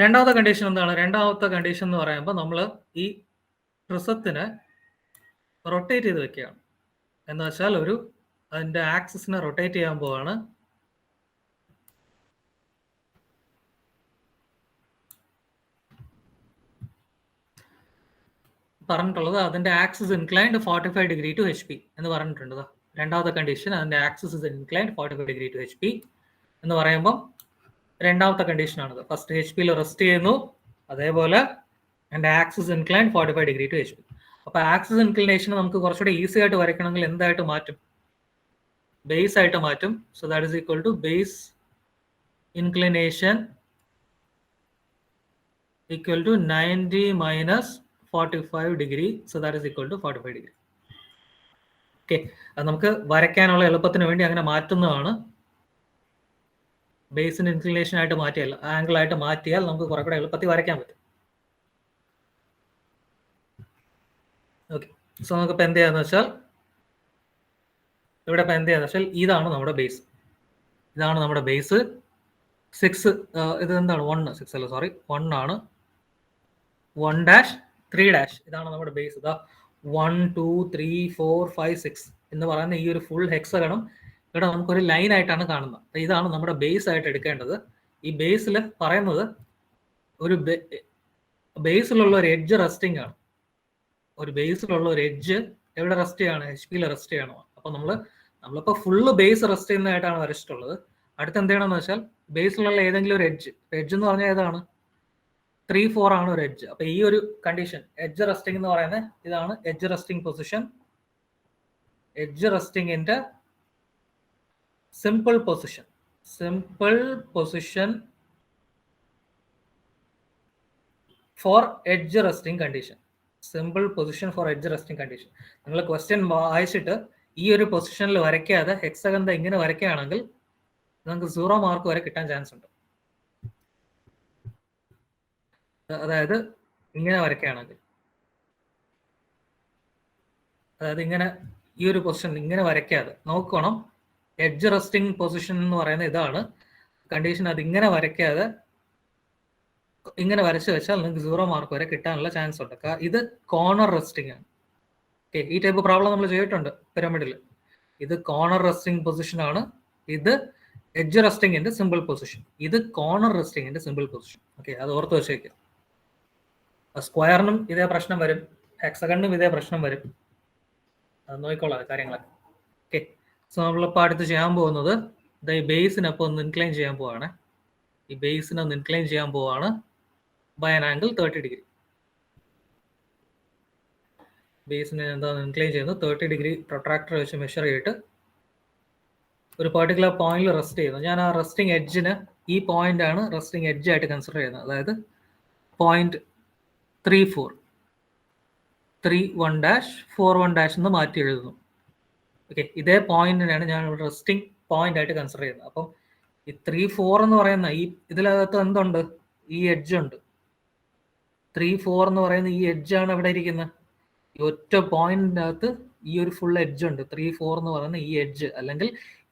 രണ്ടാമത്തെ കണ്ടീഷൻ എന്താണ്? രണ്ടാമത്തെ കണ്ടീഷൻ എന്ന് പറയുമ്പോൾ നമ്മൾ ഈ പ്രിസത്തിനെ റൊട്ടേറ്റ് ചെയ്ത് വെക്കുകയാണ്. എന്ന് വെച്ചാൽ അതിന്റെ ആക്സിസിനെ റൊട്ടേറ്റ് ചെയ്യാൻ പോവാണ്. പറഞ്ഞിട്ടുള്ളത് അതിന്റെ axis inclined 45 degree to HP എന്ന് പറഞ്ഞിട്ടുണ്ട്. രണ്ടാമത്തെ കണ്ടീഷൻ അതിന്റെ axis is inclined 45 degree to HP എന്ന് പറയുമ്പോൾ രണ്ടാമത്തെ കണ്ടീഷനാണിത്. ഫസ്റ്റ് HP റെസ്റ്റ് ചെയ്യുന്നു, അതേപോലെ അതിന്റെ axis inclined 45 degree to HP. അപ്പൊ ആക്സിസ് ഇൻക്ലിനേഷൻ നമുക്ക് കുറച്ചുകൂടെ ഈസി ആയിട്ട് വരയ്ക്കണമെങ്കിൽ എന്തായിട്ട് മാറ്റും? ബേസ് ആയിട്ട് മാറ്റും. So that is equal to base inclination equal to 90 minus 45 degree. So that is equal to 45 degree. Okay, അത് നമുക്ക് വരയ്ക്കാനുള്ള എളുപ്പത്തിന് വേണ്ടി അങ്ങനെ മാറ്റുന്നതാണ്. ബേസിന് ഇൻക്ലിനേഷൻ ആയിട്ട് മാറ്റിയാൽ, ആംഗിൾ ആയിട്ട് മാറ്റിയാൽ നമുക്ക് കുറെ കൂടെ എളുപ്പത്തിൽ വരയ്ക്കാൻ പറ്റും. ഓക്കെ, സോ നമുക്കിപ്പോൾ എന്ത് ചെയ്യാന്ന് വെച്ചാൽ ഇവിടെ ഇപ്പം എന്ത് ചെയ്യാന്ന് വെച്ചാൽ ഇതാണ് നമ്മുടെ ബേസ്. ഇതാണ് നമ്മുടെ ബേസ് 6. ഇത് എന്താണ് 1? 6 അല്ല, സോറി 1 ആണ്. 1 ഡാഷ് 3 ഡാഷ് ഇതാണ് നമ്മുടെ ബേസ്. ഇതാ 1 2 3 4 5 6 എന്ന് പറയുന്ന ഈ ഒരു ഫുൾ ഹെക്സഗണും ഇവിടെ നമുക്കൊരു ലൈൻ ആയിട്ടാണ് കാണുന്നത്. അപ്പൊ ഇതാണ് നമ്മുടെ ബേസ് ആയിട്ട് എടുക്കേണ്ടത്. ഈ ബേസിൽ പറയുന്നത് ഒരു ബേസിലുള്ള ഒരു എഡ്ജ് റെസ്റ്റിംഗ് ആണ്. ഒരു ബേസിലുള്ള ഒരു എഡ്ജ് എവിടെ റെസ്റ്റ് ചെയ്യാണ്? HP റെസ്റ്റ് ചെയ്യണം. അപ്പൊ നമ്മളിപ്പോ ഫുള്ള് ബേസ് റെസ്റ്റ് ചെയ്യുന്നതായിട്ടാണ് വരച്ചിട്ടുള്ളത്. അടുത്ത് എന്ത് ചെയ്യണമെന്ന് വെച്ചാൽ ബേസിലുള്ള ഏതെങ്കിലും ഒരു എഡ്ജ് എന്ന് പറഞ്ഞാൽ ഏതാണ്? 3 4 ആണ് ഒരു എഡ്ജ്. അപ്പൊ ഈ ഒരു കണ്ടീഷൻ എഡ്ജ് റെസ്റ്റിംഗ് എന്ന് പറയുന്നത് ഇതാണ് എഡ്ജ് റെസ്റ്റിംഗ് പൊസിഷൻ. എഡ്ജ് റെസ്റ്റിംഗിന്റെ simple position for edge resting condition. Simple position for edge resting condition. നിങ്ങൾ ക്വസ്റ്റ്യൻ വായിച്ചിട്ട് ഈ ഒരു പൊസിഷനിൽ വരയ്ക്കാതെ ഹെക്സഗൺ ഇങ്ങനെ വരയ്ക്കുകയാണെങ്കിൽ നമുക്ക് 0 മാർക്ക് വരെ കിട്ടാൻ ചാൻസ് ഉണ്ട്. അതായത് ഇങ്ങനെ വരയ്ക്കുകയാണെങ്കിൽ, അതായത് ഇങ്ങനെ ഈ ഒരു പൊസിഷൻ ഇങ്ങനെ വരയ്ക്കാതെ നോക്കണം. എഡ്ജ് റെസ്റ്റിംഗ് പൊസിഷൻ എന്ന് പറയുന്നത് ഇതാണ് കണ്ടീഷൻ. അത് ഇങ്ങനെ വരയ്ക്കാതെ ഇങ്ങനെ വരച്ച് വെച്ചാൽ നിങ്ങൾക്ക് 0 മാർക്ക് വരെ കിട്ടാനുള്ള ചാൻസ് ഉണ്ട്. ഇത് കോർണർ റെസ്റ്റിംഗ് ആണ്. ഓക്കെ, ഈ ടൈപ്പ് പ്രോബ്ലം നമ്മൾ ചെയ്തിട്ടുണ്ട് പിരമിഡിൽ. ഇത് കോർണർ റെസ്റ്റിംഗ് പൊസിഷൻ ആണ്. ഇത് എഡ്ജ് റെസ്റ്റിംഗിന്റെ സിമ്പിൾ പൊസിഷൻ. ഇത് കോർണർ റെസ്റ്റിംഗിന്റെ സിമ്പിൾ പൊസിഷൻ. ഓക്കെ, അത് ഓർത്ത് വെച്ചേക്കുക. സ്ക്വയറിനും ഇതേ പ്രശ്നം വരും, ഹെക്സഗണിനും ഇതേ പ്രശ്നം വരും. അത് നോക്കിക്കോളാം കാര്യങ്ങളൊക്കെ. ഓക്കെ, സോ നമ്മളിപ്പോൾ അടുത്ത് ചെയ്യാൻ പോകുന്നത് ഈ ബേസിനപ്പോൾ ഒന്ന് ഇൻക്ലൈൻ ചെയ്യാൻ പോവാണ്. ഈ ബേസിനെ ഒന്ന് ഇൻക്ലൈൻ ചെയ്യാൻ പോവാണ് ബൈ ആൻ ആംഗിൾ 30 ഡിഗ്രി. ബേസിനെ എന്താണ് ഇൻക്ലൈൻ ചെയ്യുന്നത്? 30 ഡിഗ്രി പ്രൊട്രാക്ടർ വെച്ച് മെഷർ ചെയ്തിട്ട് ഒരു പെർട്ടിക്കുലർ പോയിന്റിൽ റെസ്റ്റ് ചെയ്യുന്നു. ഞാൻ ആ റെസ്റ്റിംഗ് എഡ്ജിന് ഈ പോയിന്റ് ആണ് റെസ്റ്റിംഗ് എഡ്ജ് ആയിട്ട് കൺസിഡർ ചെയ്യുന്നത്. അതായത് 0.34 31 ഡാഷ് 41 ഡാഷ് എന്ന് മാറ്റി എഴുതുന്നു. ഓക്കെ, ഇതേ പോയിന്റിനാണ് ഞാൻ റെസ്റ്റിംഗ് പോയിന്റ് ആയിട്ട് കൺസിഡർ ചെയ്യുന്നത്. അപ്പം ഈ 34 എന്ന് പറയുന്ന ഈ ഇതിനകത്ത് എന്തുണ്ട്? ഈ എഡ്ജ് ഉണ്ട്. 34 എന്ന് പറയുന്ന ഈ എഡ്ജാണ് ഇവിടെ ഇരിക്കുന്നത്. ഈ ഒറ്റ പോയിന്റിനകത്ത് ഈ ഒരു ഫുൾ എഡ്ജ് ഉണ്ട്. 34 എന്ന് പറയുന്ന ഈ എഡ്ജ് അല്ലെങ്കിൽ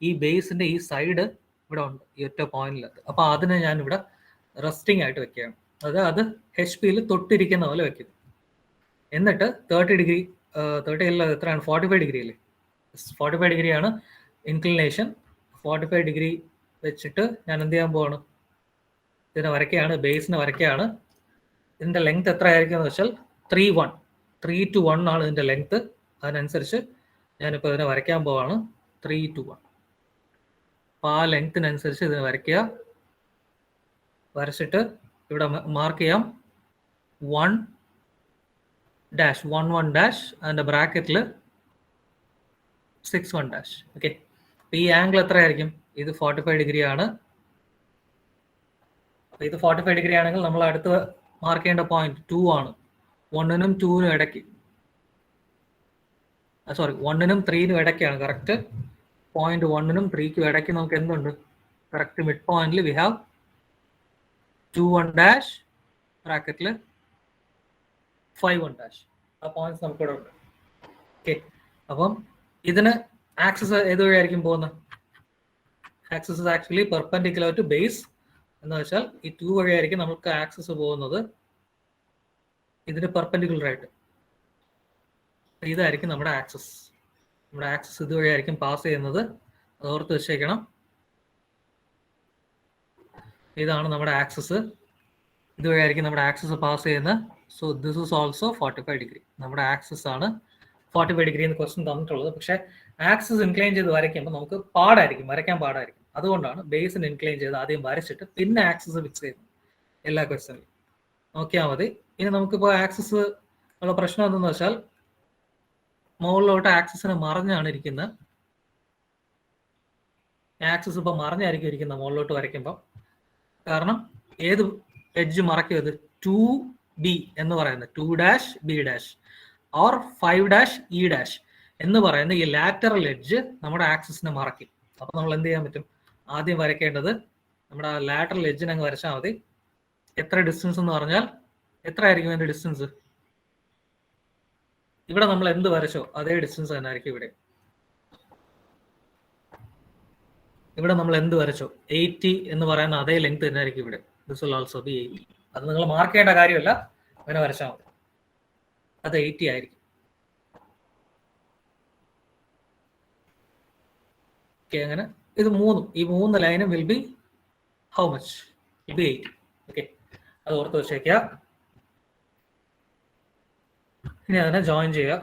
ഈ ബേസിന്റെ ഈ സൈഡ് ഇവിടെ ഉണ്ട് ഈ ഒറ്റ പോയിന്റിനകത്ത്. അപ്പൊ അതിനെ ഞാൻ ഇവിടെ റെസ്റ്റിംഗ് ആയിട്ട് വെക്കുകയാണ്. അത് HP തൊട്ടിരിക്കുന്ന പോലെ വെക്കുന്നു. എന്നിട്ട് 30 ഡിഗ്രി 30 അല്ല, എത്രയാണ്? 45 ഡിഗ്രി അല്ലേ? 45 ഡിഗ്രിയാണ് ഇൻക്ലിനേഷൻ. 45 ഡിഗ്രി വെച്ചിട്ട് ഞാൻ എന്ത് ചെയ്യാൻ പോവാണ്? ഇതിനെ വരയ്ക്കുകയാണ്, ബേസിനെ വരയ്ക്കുകയാണ്. ഇതിന്റെ ലെങ്ത് എത്ര ആയിരിക്കും എന്ന് വെച്ചാൽ 3 to 1 ആണ് ഇതിന്റെ ലെങ്ത്. അതിനനുസരിച്ച് ഞാനിപ്പോൾ ഇതിനെ വരയ്ക്കാൻ പോവാണ് 3 to 1. അപ്പോൾ ആ ലെങ്ത്തിനനുസരിച്ച് ഇതിനെ വരയ്ക്കുക. വരച്ചിട്ട് ഇവിടെ മാർക്ക് ചെയ്യാം 1 ഡാഷ് 1 ഡാഷ് അതിൻ്റെ ബ്രാക്കറ്റിൽ 6 ഡാഷ്. ഓക്കെ, ഈ ആംഗിൾ എത്രയായിരിക്കും? ഇത് 45 ഡിഗ്രി ആണ്. അപ്പോൾ ഇത് 45 ഡിഗ്രി ആണെങ്കിൽ നമ്മൾ അടുത്ത് മാർക്ക് ചെയ്യേണ്ട പോയിന്റ് 2 ആണ്. 1നും 2നും ഇടയ്ക്ക്, സോറി 1നും 3നും ഇടയ്ക്കാണ് കറക്റ്റ്. പോയിന്റ് 1നും 3ക്കും ഇടയ്ക്ക് നമുക്ക് എന്തുണ്ട്? കറക്റ്റ് മിഡ് പോയിന്റിൽ വി ഹാവ് 2 ഡാഷ് ബ്രാക്കറ്റിൽ 5 ഡാഷ്. ആ പോയിന്റ്സ് നമുക്കിവിടെ ഉണ്ട്. ഓക്കെ, അപ്പം ഇതിന് ആക്സിസ് ഏത് വഴിയായിരിക്കും പോകുന്നത്? Axis is actually perpendicular to base. എന്ന് വെച്ചാൽ ഈ 2 വഴിയായിരിക്കും നമുക്ക് ആക്സിസ് പോകുന്നത്. ഇതിന് പെർപെൻഡിക്കുലർ ആയിട്ട് ഇതായിരിക്കും നമ്മുടെ ആക്സിസ്. നമ്മുടെ ആക്സിസ് ഇതുവഴിയായിരിക്കും പാസ് ചെയ്യുന്നത്. അത് ഓർത്ത് വെച്ചേക്കണം. ഇതാണ് നമ്മുടെ ആക്സിസ്. ഇതുവഴിയായിരിക്കും നമ്മുടെ ആക്സിസ് പാസ് ചെയ്യുന്നത്. So this is also 45 degree. നമ്മുടെ ആക്സിസ് ആണ് 45 ഡിഗ്രി എന്ന് ക്വസ്റ്റ്യൻ തന്നിട്ടുള്ളത്. പക്ഷേ ആക്സിസ് ഇൻക്ലൈൻ ചെയ്ത് വരയ്ക്കുമ്പോൾ നമുക്ക് വരയ്ക്കാൻ പാടായിരിക്കും. അതുകൊണ്ടാണ് ബേസിന് ഇൻക്ലൈൻ ചെയ്ത് ആദ്യം വരച്ചിട്ട് പിന്നെ ആക്സിസ് ഫിക്സ് ചെയ്യുന്നത് എല്ലാ ക്വസ്റ്റ്യനിലും. നോക്കിയാൽ മതി. ഇനി നമുക്കിപ്പോൾ ആക്സിസ് ഉള്ള പ്രശ്നം എന്തെന്ന് വെച്ചാൽ മുകളിലോട്ട് ആക്സിസിന് മറിഞ്ഞാണ് ഇരിക്കുന്നത്. ആക്സിസ് ഇപ്പോൾ മറിഞ്ഞായിരിക്കും ഇരിക്കുന്നത് മുകളിലോട്ട് വരയ്ക്കുമ്പോൾ. കാരണം ഏത് എഡ്ജ് മറക്കും? ഇത് 2B എന്ന് പറയുന്നത് 2-B- ഓർ 5-E- എന്ന് പറയുന്ന ഈ ലാറ്ററൽ എഡ്ജ് നമ്മുടെ ആക്സിസിനെ മറക്കും. അപ്പൊ നമ്മൾ എന്ത് ചെയ്യാൻ പറ്റും? ആദ്യം വരയ്ക്കേണ്ടത് നമ്മുടെ ലാറ്ററൽ എഡ്ജിനെ അങ്ങ് വരച്ചാൽ മതി. എത്ര ഡിസ്റ്റൻസ് എന്ന് പറഞ്ഞാൽ എത്ര ആയിരിക്കും അതിന്റെ ഡിസ്റ്റൻസ്? ഇവിടെ നമ്മൾ എന്ത് വരച്ചോ അതേ ഡിസ്റ്റൻസ് തന്നെ ആയിരിക്കും ഇവിടെ. ഇവിടെ നമ്മൾ എന്ത് വരച്ചോ 80 എന്ന് പറയുന്ന അതേ ലെങ്ത് തന്നെ ആയിരിക്കും ഇവിടെ. This will also be 80. അത് നിങ്ങൾ മാർക്ക് ചെയ്യേണ്ട കാര്യമല്ല, അങ്ങനെ വരച്ചാൽ മതി. അത് 80 ആയിരിക്കും. ഓക്കെ, അങ്ങനെ ഈ മൂന്ന് ലൈനും will be how much? Will be 80. Okay, അത് ഓർത്ത് വെച്ചേക്കുക. ഇനി അതിനെ ജോയിൻ ചെയ്യുക.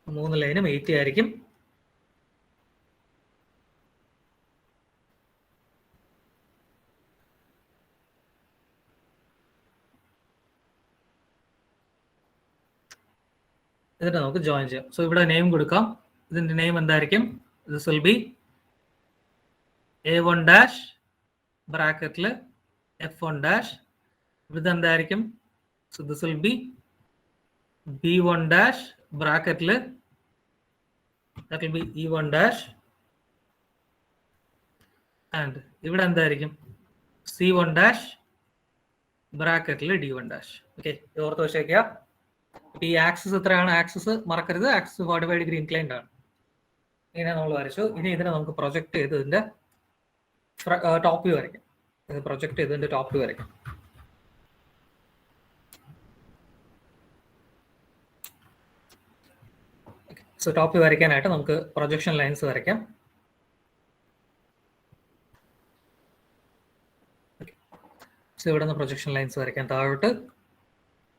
മൂന്ന് ലൈനും 80 ആയിരിക്കും. എന്നിട്ട് നമുക്ക് ജോയിൻ ചെയ്യാം. സോ ഇവിടെ നെയിം കൊടുക്കാം. ഇതിന്റെ നെയിം എന്തായിരിക്കും? This will be A1- ബ്രാക്കറ്റില് F1-. ഇത് എന്തായിരിക്കും? So this will be B1- ബ്രാക്കറ്റില് that will be E1-. And ഇവിടെ എന്തായിരിക്കും? C1- ബ്രാക്കറ്റില് D1-. ഓക്കെ, ഓർത്ത് വെച്ചേക്കുക. ഈ ആക്സിസ് എത്രയാണ്? ആക്സിസ് മറക്കരുത്, ആക്സിസ് 45 ഡിഗ്രി ഇൻക്ലൈൻഡ് ആണ്. ഇങ്ങനെ നമ്മൾ വരച്ചു. ഇനി ഇതിനെ നമുക്ക് പ്രൊജക്ട് ചെയ്ത് ഇതിന്റെ ടോപ്പ് വ്യൂ വരയ്ക്കാം. ഇത് പ്രൊജക്ട് ചെയ്ത് ഇതിന്റെ ടോപ്പ് വ്യൂ വരയ്ക്കാം. സോ ടോപ്പ് വ്യൂ വരയ്ക്കാനായിട്ട് നമുക്ക് പ്രൊജക്ഷൻ ലൈൻസ് വരയ്ക്കാം. സോ ഇവിടെ നിന്ന് പ്രൊജക്ഷൻ ലൈൻസ് വരയ്ക്കാം താഴോട്ട്.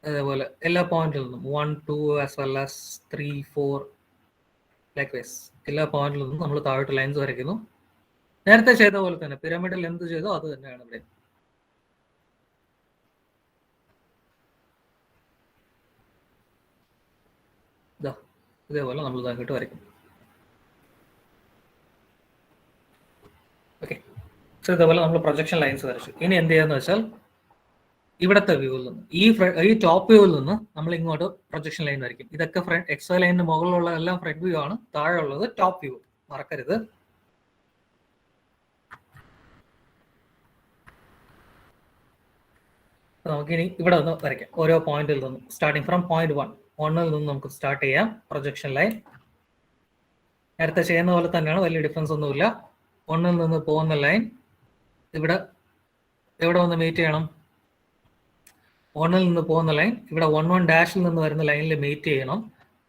അതേപോലെ എല്ലാ പോയിന്റിൽ നിന്നും 1, 2 as well as 3, 4 like vice എല്ലാ പോയിന്റിൽ നിന്നും നമ്മൾ താഴോട്ട് ലൈൻസ് വരയ്ക്കുന്നു. നേരത്തെ ചെയ്ത പോലെ തന്നെ പിരമിഡിൽ എന്ത് ചെയ്തോ അത് തന്നെയാണ് ഇവിടെ. ഇതേപോലെ നമ്മൾ ഇതാക്കിയിട്ട് വരയ്ക്കും. ഓക്കെ, സോ ഇതേപോലെ നമ്മൾ പ്രൊജക്ഷൻ ലൈൻസ് വരച്ചു. ഇനി എന്ത് ചെയ്യാന്ന് വെച്ചാൽ ഇവിടത്തെ വ്യൂവിൽ നിന്ന് ഈ ടോപ്പ് വ്യൂവിൽ നിന്ന് നമ്മൾ ഇങ്ങോട്ട് പ്രൊജക്ഷൻ ലൈൻ വരയ്ക്കും. ഇതൊക്കെ XY ലൈനിന് മുകളിലുള്ള എല്ലാം ഫ്രണ്ട് വ്യൂ ആണ്, താഴെ ഉള്ളത് ടോപ്പ് വ്യൂ, മറക്കരുത്. നമുക്കിനി ഇവിടെ നിന്ന് വരയ്ക്കാം. ഓരോ പോയിന്റിൽ നിന്നും സ്റ്റാർട്ടിങ് ഫ്രം point 1 ൽ നിന്ന് നമുക്ക് സ്റ്റാർട്ട് ചെയ്യാം പ്രൊജക്ഷൻ ലൈൻ. നേരത്തെ ചെയ്യുന്ന പോലെ തന്നെയാണ്, വലിയ ഡിഫറൻസ് ഒന്നുമില്ല. 1 ൽ നിന്ന് പോകുന്ന ലൈൻ ഇവിടെ എവിടെ വന്ന് മീറ്റ് ചെയ്യണം? 1 ൽ നിന്ന് പോകുന്ന ലൈൻ ഇവിടെ 11- നിന്ന് വരുന്ന ലൈനിൽ മീറ്റ് ചെയ്യണം.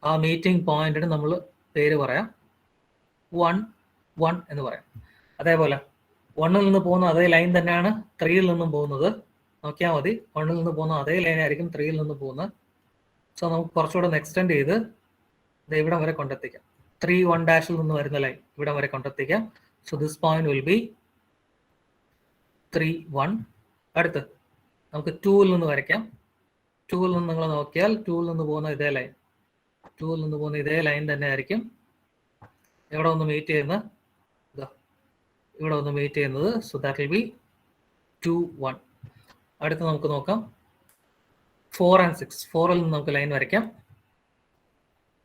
ആ മീറ്റിംഗ് പോയിന്റിന് നമ്മൾ പേര് പറയാം 1 എന്ന് പറയാം. അതേപോലെ 1 ൽ നിന്ന് പോകുന്ന അതേ ലൈൻ തന്നെയാണ് 3 ൽ നിന്നും പോകുന്നത്. നോക്കിയാൽ മതി, 1 ൽ നിന്ന് പോകുന്ന അതേ ലൈൻ ആയിരിക്കും 3 ൽ നിന്ന് പോകുന്നത്. സോ നമുക്ക് കുറച്ചുകൂടെ ഒന്ന് എക്സ്റ്റെൻഡ് ചെയ്ത് ഇവിടം വരെ കൊണ്ടെത്തിക്കാം. 3-1- നിന്ന് വരുന്ന ലൈൻ ഇവിടം വരെ കൊണ്ടെത്തിക്കാം. So this point will be 3-1. അടുത്ത് നമുക്ക് 2 ൽ നിന്ന് വരയ്ക്കാം. 2 ൽ നിന്ന് നിങ്ങൾ നോക്കിയാൽ 2 ൽ നിന്ന് പോകുന്ന ഇതേ ലൈൻ, 2 ൽ നിന്ന് പോകുന്ന ഇതേ ലൈൻ തന്നെ ആയിരിക്കും എവിടെ ഒന്ന് മീറ്റ് ചെയ്യുന്നത്? ഇവിടെ ഒന്ന് മീറ്റ് ചെയ്യുന്നത്. So that will B 2-1. അടുത്ത് നമുക്ക് നോക്കാം 4 and 6. 4 ൽ നിന്ന് നമുക്ക് ലൈൻ വരയ്ക്കാം.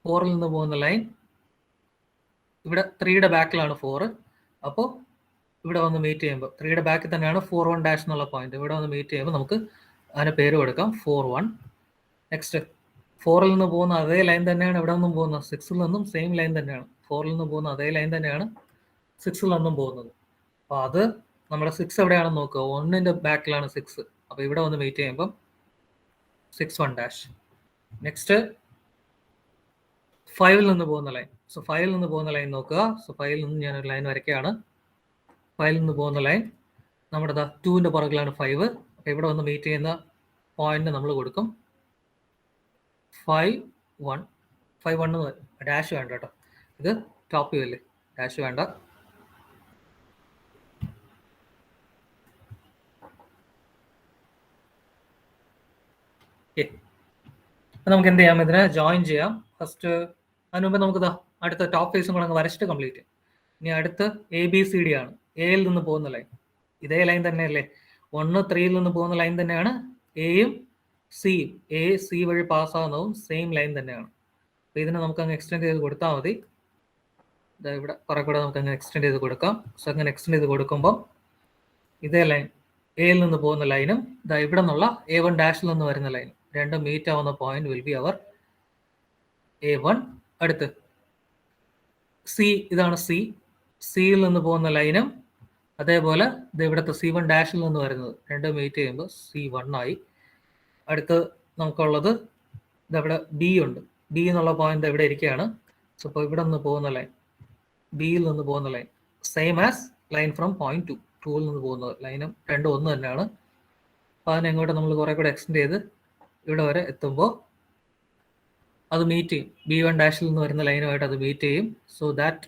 4 ൽ നിന്ന് പോകുന്ന ലൈൻ ഇവിടെ 3യുടെ ബാക്കിലാണ് 4. അപ്പോൾ ഇവിടെ വന്ന് മീറ്റ് ചെയ്യുമ്പോൾ 3യുടെ ബാക്കിൽ തന്നെയാണ് 4-1- എന്നുള്ള പോയിന്റ്. ഇവിടെ വന്ന് മീറ്റ് ചെയ്യുമ്പോൾ നമുക്ക് അതിന് പേര് കൊടുക്കാം 4-1. നെക്സ്റ്റ് 4 ൽ നിന്ന് പോകുന്ന അതേ ലൈൻ തന്നെയാണ് ഇവിടെ നിന്നും പോകുന്നത്. 6 ൽ നിന്നും സെയിം ലൈൻ തന്നെയാണ്. 4 ൽ നിന്ന് പോകുന്ന അതേ ലൈൻ തന്നെയാണ് 6 ൽ നിന്നും പോകുന്നത്. അപ്പോൾ അത് നമ്മുടെ 6 എവിടെയാണെന്ന് നോക്കുക. 1ന്റെ ബാക്കിലാണ് 6. അപ്പോൾ ഇവിടെ വന്ന് മീറ്റ് ചെയ്യുമ്പം 6-1-. നെക്സ്റ്റ് 5-ൽ നിന്ന് പോകുന്ന ലൈൻ. സോ 5-ൽ നിന്ന് പോകുന്ന ലൈൻ നോക്കുക. സോ 5-ൽ നിന്ന് ഞാനൊരു ലൈൻ വരയ്ക്കുകയാണ്. 5-ൽ നിന്ന് പോകുന്ന ലൈൻ നമ്മുടെ 2-ന്റെ പുറകിലാണ് 5. അപ്പോൾ ഇവിടെ വന്ന് മീറ്റ് ചെയ്യുന്ന പോയിന്റ് നമ്മൾ കൊടുക്കും 5-1. 5-1 ഡാഷ് വേണ്ട കേട്ടോ, ഇത് ടോപ്പ് വ്യൂ അല്ലേ, ഡാഷ് വേണ്ട. നമുക്ക് എന്ത് ചെയ്യാം, ഇതിനെ ജോയിൻ ചെയ്യാം. ഫസ്റ്റ് അതിന് മുമ്പ് നമുക്ക് അടുത്ത ടോപ്പ് ഫേസും കൂടെ അങ്ങ് വരച്ചിട്ട് കംപ്ലീറ്റ് ചെയ്യാം. ഇനി അടുത്ത് ABCD ആണ്. എയിൽ നിന്ന് പോകുന്ന ലൈൻ ഇതേ ലൈൻ തന്നെയല്ലേ, 1-3-ൽ നിന്ന് പോകുന്ന ലൈൻ തന്നെയാണ്. എയും സിയും AC വഴി പാസ്സാകുന്നതും സെയിം ലൈൻ തന്നെയാണ്. അപ്പോൾ ഇതിനെ നമുക്ക് അങ്ങ് എക്സ്റ്റെൻഡ് ചെയ്ത് കൊടുത്താൽ മതി. ഇവിടെ കുറെ കൂടെ നമുക്ക് അങ്ങ് എക്സ്റ്റെൻഡ് ചെയ്ത് കൊടുക്കാം. സോ അങ്ങനെ എക്സ്റ്റെൻഡ് ചെയ്ത് കൊടുക്കുമ്പോൾ ഇതേ ലൈൻ എയിൽ നിന്ന് പോകുന്ന ലൈനും ഇവിടെ നിന്നുള്ള A1 ഡാഷിൽ നിന്ന് വരുന്ന ലൈനും രണ്ടും മീറ്റ് ആവുന്ന point will B our A1. അടുത്ത് സി, ഇതാണ് സി. സിയിൽ നിന്ന് പോകുന്ന ലൈനും അതേപോലെ ഇത് ഇവിടുത്തെ C1 ഡാഷിൽ നിന്ന് വരുന്നത് രണ്ടും മീറ്റ് ചെയ്യുമ്പോൾ C1 ആയി. അടുത്ത് നമുക്കുള്ളത് ഇതവിടെ ബി ഉണ്ട്. ബി എന്നുള്ള പോയിന്റ് ഇവിടെ ഇരിക്കുകയാണ്. സോ ഇപ്പോൾ ഇവിടെ നിന്ന് പോകുന്ന ലൈൻ, ബിയിൽ നിന്ന് പോകുന്ന line same as line from point 2-ൽ നിന്ന് പോകുന്നത് ലൈനും രണ്ടും ഒന്ന് തന്നെയാണ്. അപ്പോൾ അതിനെ എങ്ങോട്ട് നമ്മൾ കുറെ കൂടെ എക്സ്റ്റെൻഡ് ചെയ്ത് ഇവിടെ വരെ എത്തുമ്പോൾ അത് മീറ്റ് ചെയ്യും. B1 ഡാഷിൽ നിന്ന് വരുന്ന ലൈനുമായിട്ട് അത് മീറ്റ് ചെയ്യും. So that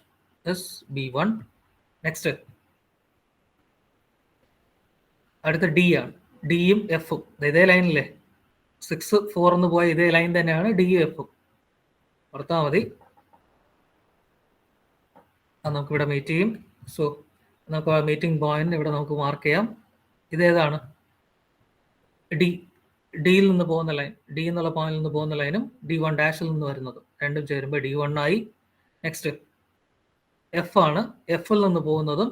is B1. Next അടുത്ത ഡി ആണ്. ഡിയും എഫും ഇതേ ലൈനില്ലേ, 6-4 എന്ന് പോയ ഇതേ ലൈൻ തന്നെയാണ് ഡിയും എഫും. ഓർത്താൽ മതി, അത് നമുക്ക് ഇവിടെ മീറ്റ് ചെയ്യും. സോ നമുക്ക് ആ മീറ്റിംഗ് പോയിന്റ് ഇവിടെ നമുക്ക് മാർക്ക് ചെയ്യാം. ഇതേതാണ് ഡി. ഡിയിൽ നിന്ന് പോകുന്ന ലൈൻ, ഡി എന്നുള്ള പോയിന്റിൽ നിന്ന് പോകുന്ന ലൈനും D1 ഡാഷിൽ നിന്ന് വരുന്നത് രണ്ടും ചേരുമ്പോൾ D1 ആയി. നെക്സ്റ്റ് എഫ് ആണ്. എഫിൽ നിന്ന് പോകുന്നതും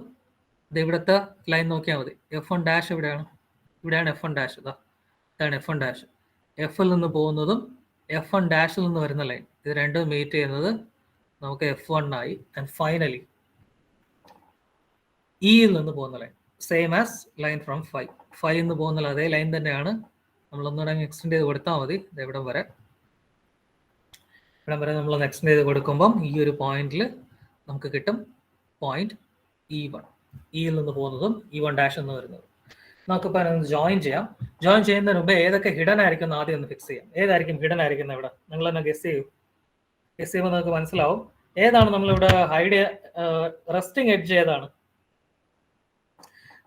ഇത് ഇവിടുത്തെ ലൈൻ നോക്കിയാൽ മതി. F1 ഡാഷ് എവിടെയാണ്, ഇവിടെയാണ് F1 ഡാഷ്. ഇതാണ് F1 ഡാഷ്. എഫിൽ നിന്ന് പോകുന്നതും F1 ഡാഷിൽ നിന്ന് വരുന്ന ലൈൻ ഇത് രണ്ടും മീറ്റ് ചെയ്യുന്നത് നമുക്ക് F1 ആയി. ആൻഡ് ഫൈനലി ഇയിൽ നിന്ന് പോകുന്ന line same as line from 5 നിന്ന് പോകുന്ന അതേ ലൈൻ തന്നെയാണ്. നമ്മളൊന്നുകൂടെ എക്സ്റ്റെൻഡ് ചെയ്ത് കൊടുത്താൽ മതി. ഇവിടം വരെ നമ്മളൊന്ന് എക്സ്റ്റെൻഡ് ചെയ്ത് കൊടുക്കുമ്പം ഈ ഒരു പോയിന്റിൽ നമുക്ക് കിട്ടും പോയിന്റ് E1. ഇയിൽ നിന്ന് പോകുന്നതും E1 ഡാഷ് എന്ന് വരുന്നതും നമുക്കിപ്പോൾ അതിനൊന്ന് ജോയിൻ ചെയ്യാം. ജോയിൻ ചെയ്യുന്നതിന് മുമ്പ് ഏതൊക്കെ ഹിഡൻ ആയിരിക്കും എന്ന് ആദ്യം ഒന്ന് ഫിക്സ് ചെയ്യാം. ഏതായിരിക്കും ഹിഡൻ ആയിരിക്കുന്നത് ഇവിടെ, നിങ്ങൾ തന്നെ ഗസ് ചെയ്യൂ. ഗസ് ചെയ്യുമ്പോൾ നമുക്ക് മനസ്സിലാവും ഏതാണ് നമ്മളിവിടെ ഹൈഡ്. റെസ്റ്റിംഗ് എഡ്ജ് ഏതാണ്?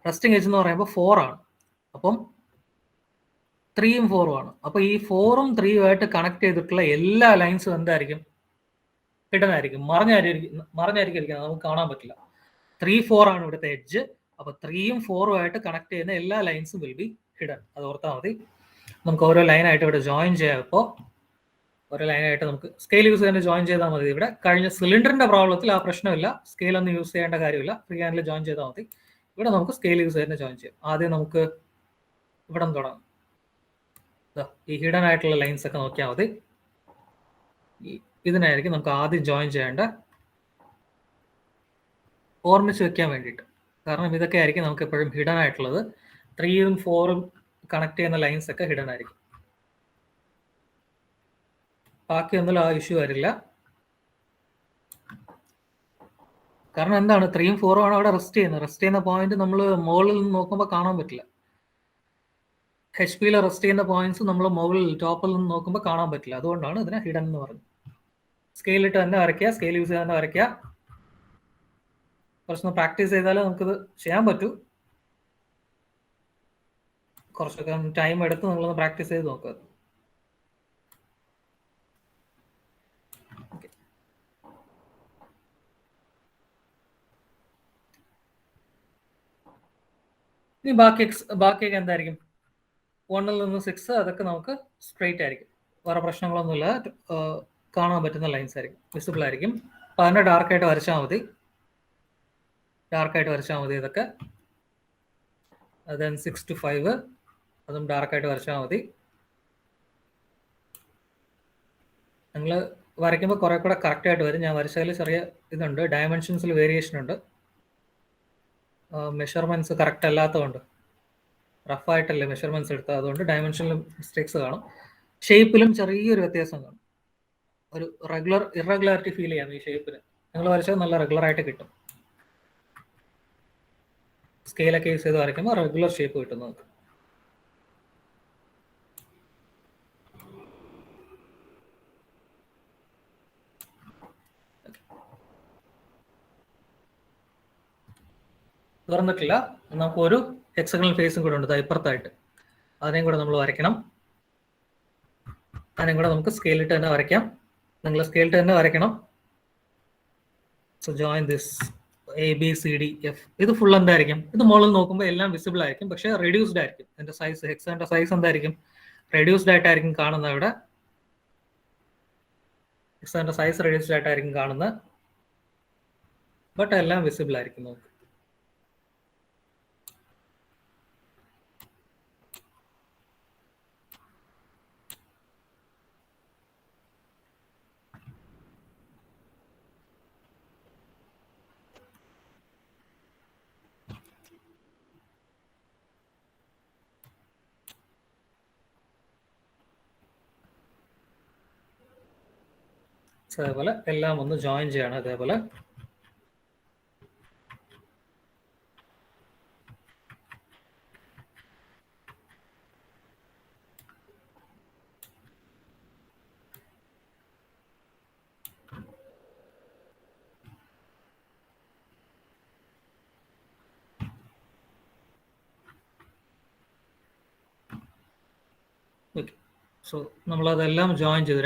റെസ്റ്റിംഗ് എഡ്ജ് എന്ന് പറയുമ്പോൾ 4 ആണ്. അപ്പം 3-ഉം 4-ഉം ആണ്. അപ്പോൾ ഈ 4-ഉം 3-ഉം ആയിട്ട് കണക്ട് ചെയ്തിട്ടുള്ള എല്ലാ ലൈൻസും എന്തായിരിക്കും? ഹിഡൻ ആയിരിക്കും, മറഞ്ഞായിരിക്കും, നമുക്ക് കാണാൻ പറ്റില്ല. 3-4 ആണ് ഇവിടുത്തെ എഡ്ജ്. അപ്പോൾ 3-ഉം 4-ഉം ആയിട്ട് കണക്ട് ചെയ്യുന്ന എല്ലാ ലൈൻസും വിൽ ബി ഹിഡൻ. അത് ഓർത്താൽ മതി. നമുക്ക് ഓരോ ലൈനായിട്ട് ഇവിടെ ജോയിൻ ചെയ്യാം. ഇപ്പോൾ ഓരോ ലൈനായിട്ട് നമുക്ക് സ്കെയിൽ യൂസ് ചെയ്യാൻ ജോയിൻ ചെയ്താൽ മതി. ഇവിടെ കഴിഞ്ഞ സിലിണ്ടറിന്റെ പ്രോബ്ലത്തിൽ ആ പ്രശ്നമില്ല, സ്കെയിൽ ഒന്നും യൂസ് ചെയ്യേണ്ട കാര്യമില്ല, ഫ്രീ ഹാൻഡിൽ ജോയിൻ ചെയ്താൽ മതി. ഇവിടെ നമുക്ക് സ്കെയിൽ യൂസ് ചെയ്യാൻ ജോയിൻ ചെയ്യാം. ആദ്യം നമുക്ക് ഇവിടെ നിന്ന് തുടങ്ങാം. ഈ ഹിഡൻ ആയിട്ടുള്ള ലൈൻസ് ഒക്കെ നോക്കിയാൽ മതി. ഇതിനായിരിക്കും നമുക്ക് ആദ്യം ജോയിൻ ചെയ്യേണ്ട, ഓർമ്മിച്ച് വെക്കാൻ വേണ്ടിയിട്ട്. കാരണം ഇതൊക്കെ ആയിരിക്കും നമുക്ക് എപ്പോഴും ഹിഡൻ ആയിട്ടുള്ളത്. 3-ഉം 4-ഉം കണക്ട് ചെയ്യുന്ന ലൈൻസ് ഒക്കെ ഹിഡൻ ആയിരിക്കും. ബാക്കിയൊന്നും ആ ഇഷ്യൂ വരില്ല. കാരണം എന്താണ്, 3-ഉം 4-ഉം ആണ് അവിടെ റെസ്റ്റ് ചെയ്യുന്നത്. റെസ്റ്റ് ചെയ്യുന്ന പോയിന്റ് നമ്മൾ മുകളിൽ നിന്ന് നോക്കുമ്പോൾ കാണാൻ പറ്റില്ല. HP-യിൽ റെസ്റ്റ് ചെയ്യുന്ന പോയിന്റ്സ് നമ്മൾ മുകളിൽ ടോപ്പിൽ നിന്ന് നോക്കുമ്പോൾ കാണാൻ പറ്റില്ല. അതുകൊണ്ടാണ് ഇതിനെ ഹിഡൻ എന്ന് പറയുന്നത്. സ്കെയിലിട്ട് തന്നെ വരയ്ക്കുക, സ്കെയിൽ യൂസ് ചെയ്ത് തന്നെ വരയ്ക്കുക. കുറച്ചൊന്ന് പ്രാക്ടീസ് ചെയ്താലേ നമുക്കിത് ചെയ്യാൻ പറ്റൂ. കുറച്ചൊക്കെ ടൈം എടുത്ത് നിങ്ങളൊന്ന് പ്രാക്ടീസ് ചെയ്ത് നോക്കുക. ഇനി ബാക്കിയൊക്കെ എന്തായിരിക്കും? 1-ൽ നിന്ന് 6 അതൊക്കെ നമുക്ക് സ്ട്രെയിറ്റ് ആയിരിക്കും, വേറെ പ്രശ്നങ്ങളൊന്നുമില്ല. കാണാൻ പറ്റുന്ന ലൈൻസ് ആയിരിക്കും, വിസിബിൾ ആയിരിക്കും. അപ്പം അതിനെ ഡാർക്കായിട്ട് വരച്ചാൽ മതി. ഇതൊക്കെ. then 6 to 5 അതും ഡാർക്കായിട്ട് വരച്ചാൽ മതി. നിങ്ങൾ വരയ്ക്കുമ്പോൾ കുറെ കൂടെ കറക്റ്റ് ആയിട്ട് വരും. ഞാൻ വരച്ചതിൽ ചെറിയ ഇതുണ്ട്, ഡയമെൻഷൻസിൽ വേരിയേഷൻ ഉണ്ട്. മെഷർമെന്റ്സ് കറക്റ്റ് അല്ലാത്തതുകൊണ്ട്, റഫായിട്ടല്ലേ മെഷർമെന്റ്സ് എടുത്തത്, അതുകൊണ്ട് ഡയമെൻഷനിലും മിസ്റ്റേക്സ് കാണും. ഷേപ്പിലും ചെറിയൊരു വ്യത്യാസം കാണും. ഒരു ഇറഗുലാരിറ്റി ഫീൽ ചെയ്യാം ഈ ഷേപ്പിന്. നിങ്ങൾ വരച്ചത് നല്ല റെഗുലർ ആയിട്ട് കിട്ടും. സ്കെയിലൊക്കെ യൂസ് ചെയ്ത് വരയ്ക്കുമ്പോൾ റെഗുലർ ഷേപ്പ് കിട്ടും നമുക്ക്. തുറന്നിട്ടില്ല, നമുക്ക് ഒരു ഹെക്സഗണൽ ഫേസും കൂടെ ഉണ്ട് ഇപ്പുറത്തായിട്ട്. അതിനെയും കൂടെ നമ്മൾ വരയ്ക്കണം. അതിനെയും കൂടെ നമുക്ക് സ്കെയിലിട്ട് തന്നെ വരയ്ക്കാം. നിങ്ങൾ സ്കെയിലിട്ട് തന്നെ വരയ്ക്കണം. So join this ABCDF. ഇത് ഫുൾ എന്തായിരിക്കും? ഇത് മുകളിൽ നോക്കുമ്പോൾ എല്ലാം വിസിബിൾ ആയിരിക്കും, പക്ഷേ റെഡ്യൂസ്ഡ് ആയിരിക്കും. ഇതിന്റെ സൈസ്, ഹെക്സാന്റെ സൈസ് എന്തായിരിക്കും? റെഡ്യൂസ്ഡ് ആയിട്ടായിരിക്കും കാണുന്നത്. ഇവിടെ ഹെക്സാന്റെ സൈസ് റെഡ്യൂസ്ഡ് ആയിട്ടായിരിക്കും കാണുന്നത്, ബട്ട് എല്ലാം വിസിബിൾ ആയിരിക്കും നമുക്ക്. അതേപോലെ എല്ലാം ഒന്ന് ജോയിൻ ചെയ്യണം. അതേപോലെ സോ നമ്മളതെല്ലാം ജോയിൻ ചെയ്തു.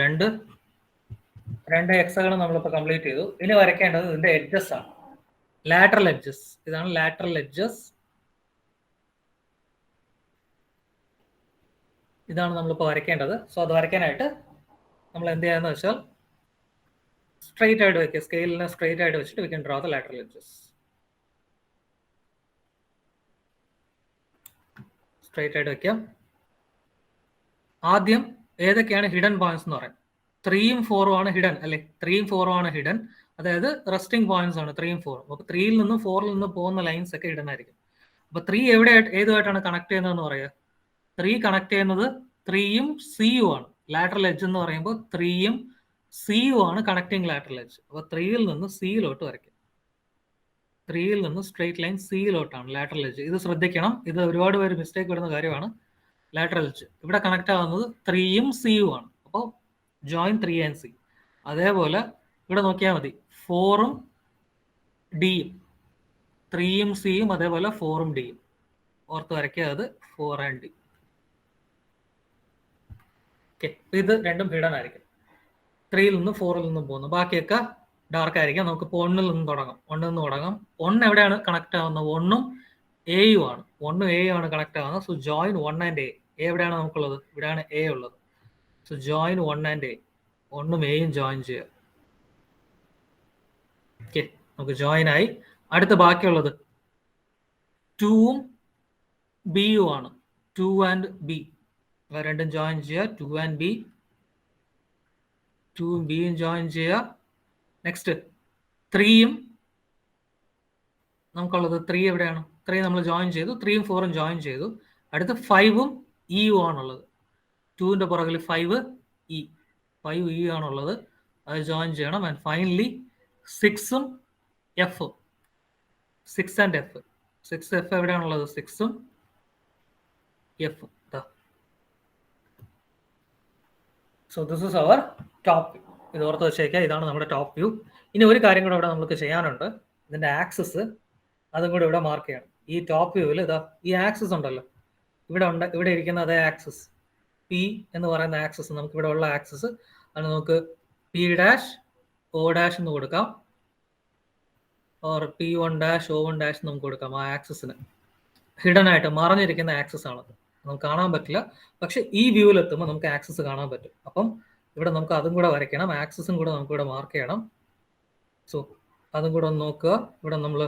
രണ്ട് ഹെക്സഗൺ നമ്മളിപ്പോൾ കംപ്ലീറ്റ് ചെയ്തു. ഇനി വരയ്ക്കേണ്ടത് ഇതിന്റെ എഡ്ജസ് ആണ്, ലാറ്ററൽ എഡ്ജസ്. ഇതാണ് ലാറ്ററൽ എഡ്ജസ്. ഇതാണ് നമ്മളിപ്പോൾ വരയ്ക്കേണ്ടത്. സോ അത് വരയ്ക്കാനായിട്ട് നമ്മൾ എന്ത് ചെയ്യാന്ന് വെച്ചാൽ സ്ട്രെയിറ്റ് ആയിട്ട് വെക്കുക. സ്കെയിലിനെ സ്ട്രെയിറ്റ് ആയിട്ട് വെച്ചിട്ട് we can draw the lateral edges. Straight ആയിട്ട് വെക്കാം. ആദ്യം ഏതൊക്കെയാണ് ഹിഡൻ പോയിന്റ്സ് എന്ന് പറയാം. 3ഉം 4ഉം ആണ് ഹിഡൻ, അല്ലെ? 3ഉം 4ഉം ആണ് ഹിഡൻ, അതായത് റെസ്റ്റിംഗ് പോയിന്റ്സ് ആണ് 3ഉം 4ഉം. അപ്പൊ 3യിൽ നിന്നും 4ൽ നിന്നും പോകുന്ന ലൈൻസ് ഒക്കെ ഹിഡൻ ആയിരിക്കും. അപ്പൊ 3 ഏതുമായിട്ടാണ് കണക്ട് ചെയ്യുന്നതെന്ന് പറയുക? 3 കണക്ട് ചെയ്യുന്നത് 3ഉം Cയും ആണ്. ലാറ്ററൽ എഡ്ജ് എന്ന് പറയുമ്പോൾ 3ഉം Cയും ആണ് കണക്ടിങ് ലാറ്ററൽ എഡ്ജ്. അപ്പൊ 3യിൽ നിന്ന് Cയിലോട്ട് വരയ്ക്കും. 3യിൽ നിന്ന് സ്ട്രെയിറ്റ് ലൈൻ Cയിലോട്ടാണ് ലാറ്ററൽ എഡ്ജ്. ഇത് ശ്രദ്ധിക്കണം, ഇത് ഒരുപാട് പേര് മിസ്റ്റേക്ക് വരുന്ന കാര്യമാണ്. ലാറ്ററൽ എഡ്ജ് ഇവിടെ കണക്ട് ആവുന്നത് 3ഉം Cയും ആണ്. അപ്പോൾ ജോയിൻ 3 ആൻഡ് C. അതേപോലെ ഇവിടെ നോക്കിയാൽ മതി, 4ഉം Dയും, 3ഉം Cയും, അതേപോലെ 4ഉം Dയും. ഓർത്ത് വരയ്ക്കുക, അത് 4 ആൻഡ് D. ഓക്കെ, ഇത് രണ്ടും ഹിഡൻ ആയിരിക്കും. 3യിൽ നിന്നും 4ൽ നിന്നും പോകുന്നു. ബാക്കിയൊക്കെ ഡാർക്ക് ആയിരിക്കും. നമുക്ക് 1ൽ നിന്ന് തുടങ്ങാം. 1 എവിടെയാണ് കണക്ട് ആവുന്നത്? 1ഉം Aയും ആണ്. 1ഉം Aയും ആണ് കണക്ട് ആവുന്നത്. So join 1 and A. എവിടെയാണ് നമുക്കുള്ളത്? ഇവിടെയാണ് A ഉള്ളത്. So join 1 and A. 1ഉം Aയും ജോയിൻ ചെയ്യുക. ഓക്കെ, നമുക്ക് ജോയിൻ ആയി. അടുത്ത ബാക്കിയുള്ളത് 2ഉം Bയും ആണ്. 2 ആൻഡ് B രണ്ടും ജോയിൻ ചെയ്യുക. 2 ആൻഡ് B, 2ഉം Bയും ജോയിൻ ചെയ്യുക. നെക്സ്റ്റ് 3ഉം നമുക്കുള്ളത് 3 എവിടെയാണ്? 3 നമ്മൾ ജോയിൻ ചെയ്തു. 3ഉം 4ഉം ജോയിൻ ചെയ്തു. അടുത്ത് 5ഉം Eയും ആണുള്ളത്. 2ന്റെ പുറകിൽ 5E ആണുള്ളത്. അത് ജോയിൻ ചെയ്യണം. ആൻഡ് ഫൈനലി 6ഉം Fഉം. 6 ആൻഡ് F. 6 F എവിടെയാണുള്ളത്? 6ഉം Fഉം. So this is our top view. ഇത് ഓർത്ത് വെച്ചേക്കാം, ഇതാണ് നമ്മുടെ ടോപ്പ് വ്യൂ. ഇനി ഒരു കാര്യം കൂടെ ഇവിടെ നമുക്ക് ചെയ്യാനുണ്ട്. ഇതിന്റെ ആക്സസ് അതും കൂടെ ഇവിടെ മാർക്ക് ചെയ്യണം. ഈ ടോപ്പ് വ്യൂവിൽ ഇതാ ഈ ആക്സസ് ഉണ്ടല്ലോ, ഇവിടെ ഇരിക്കുന്ന അതേ ആക്സസ് P എന്ന് പറയുന്ന ആക്സസ്, നമുക്ക് ഇവിടെ ഉള്ള ആക്സസ് അത് നമുക്ക് P', O' എന്ന് കൊടുക്കാം, ഓർ P1', O1' നമുക്ക് കൊടുക്കാം. ആ ആക്സസിന് ഹിഡൻ ആയിട്ട് മറഞ്ഞിരിക്കുന്ന ആക്സസ് ആണത്, നമുക്ക് കാണാൻ പറ്റില്ല. പക്ഷെ ഈ വ്യൂവിൽ എത്തുമ്പോൾ നമുക്ക് ആക്സസ് കാണാൻ പറ്റും. അപ്പം ഇവിടെ നമുക്ക് അതും കൂടെ വരയ്ക്കണം, ആക്സസും കൂടെ നമുക്ക് ഇവിടെ മാർക്ക് ചെയ്യണം. സോ അതും കൂടെ ഒന്ന് നോക്കുക. ഇവിടെ നമ്മൾ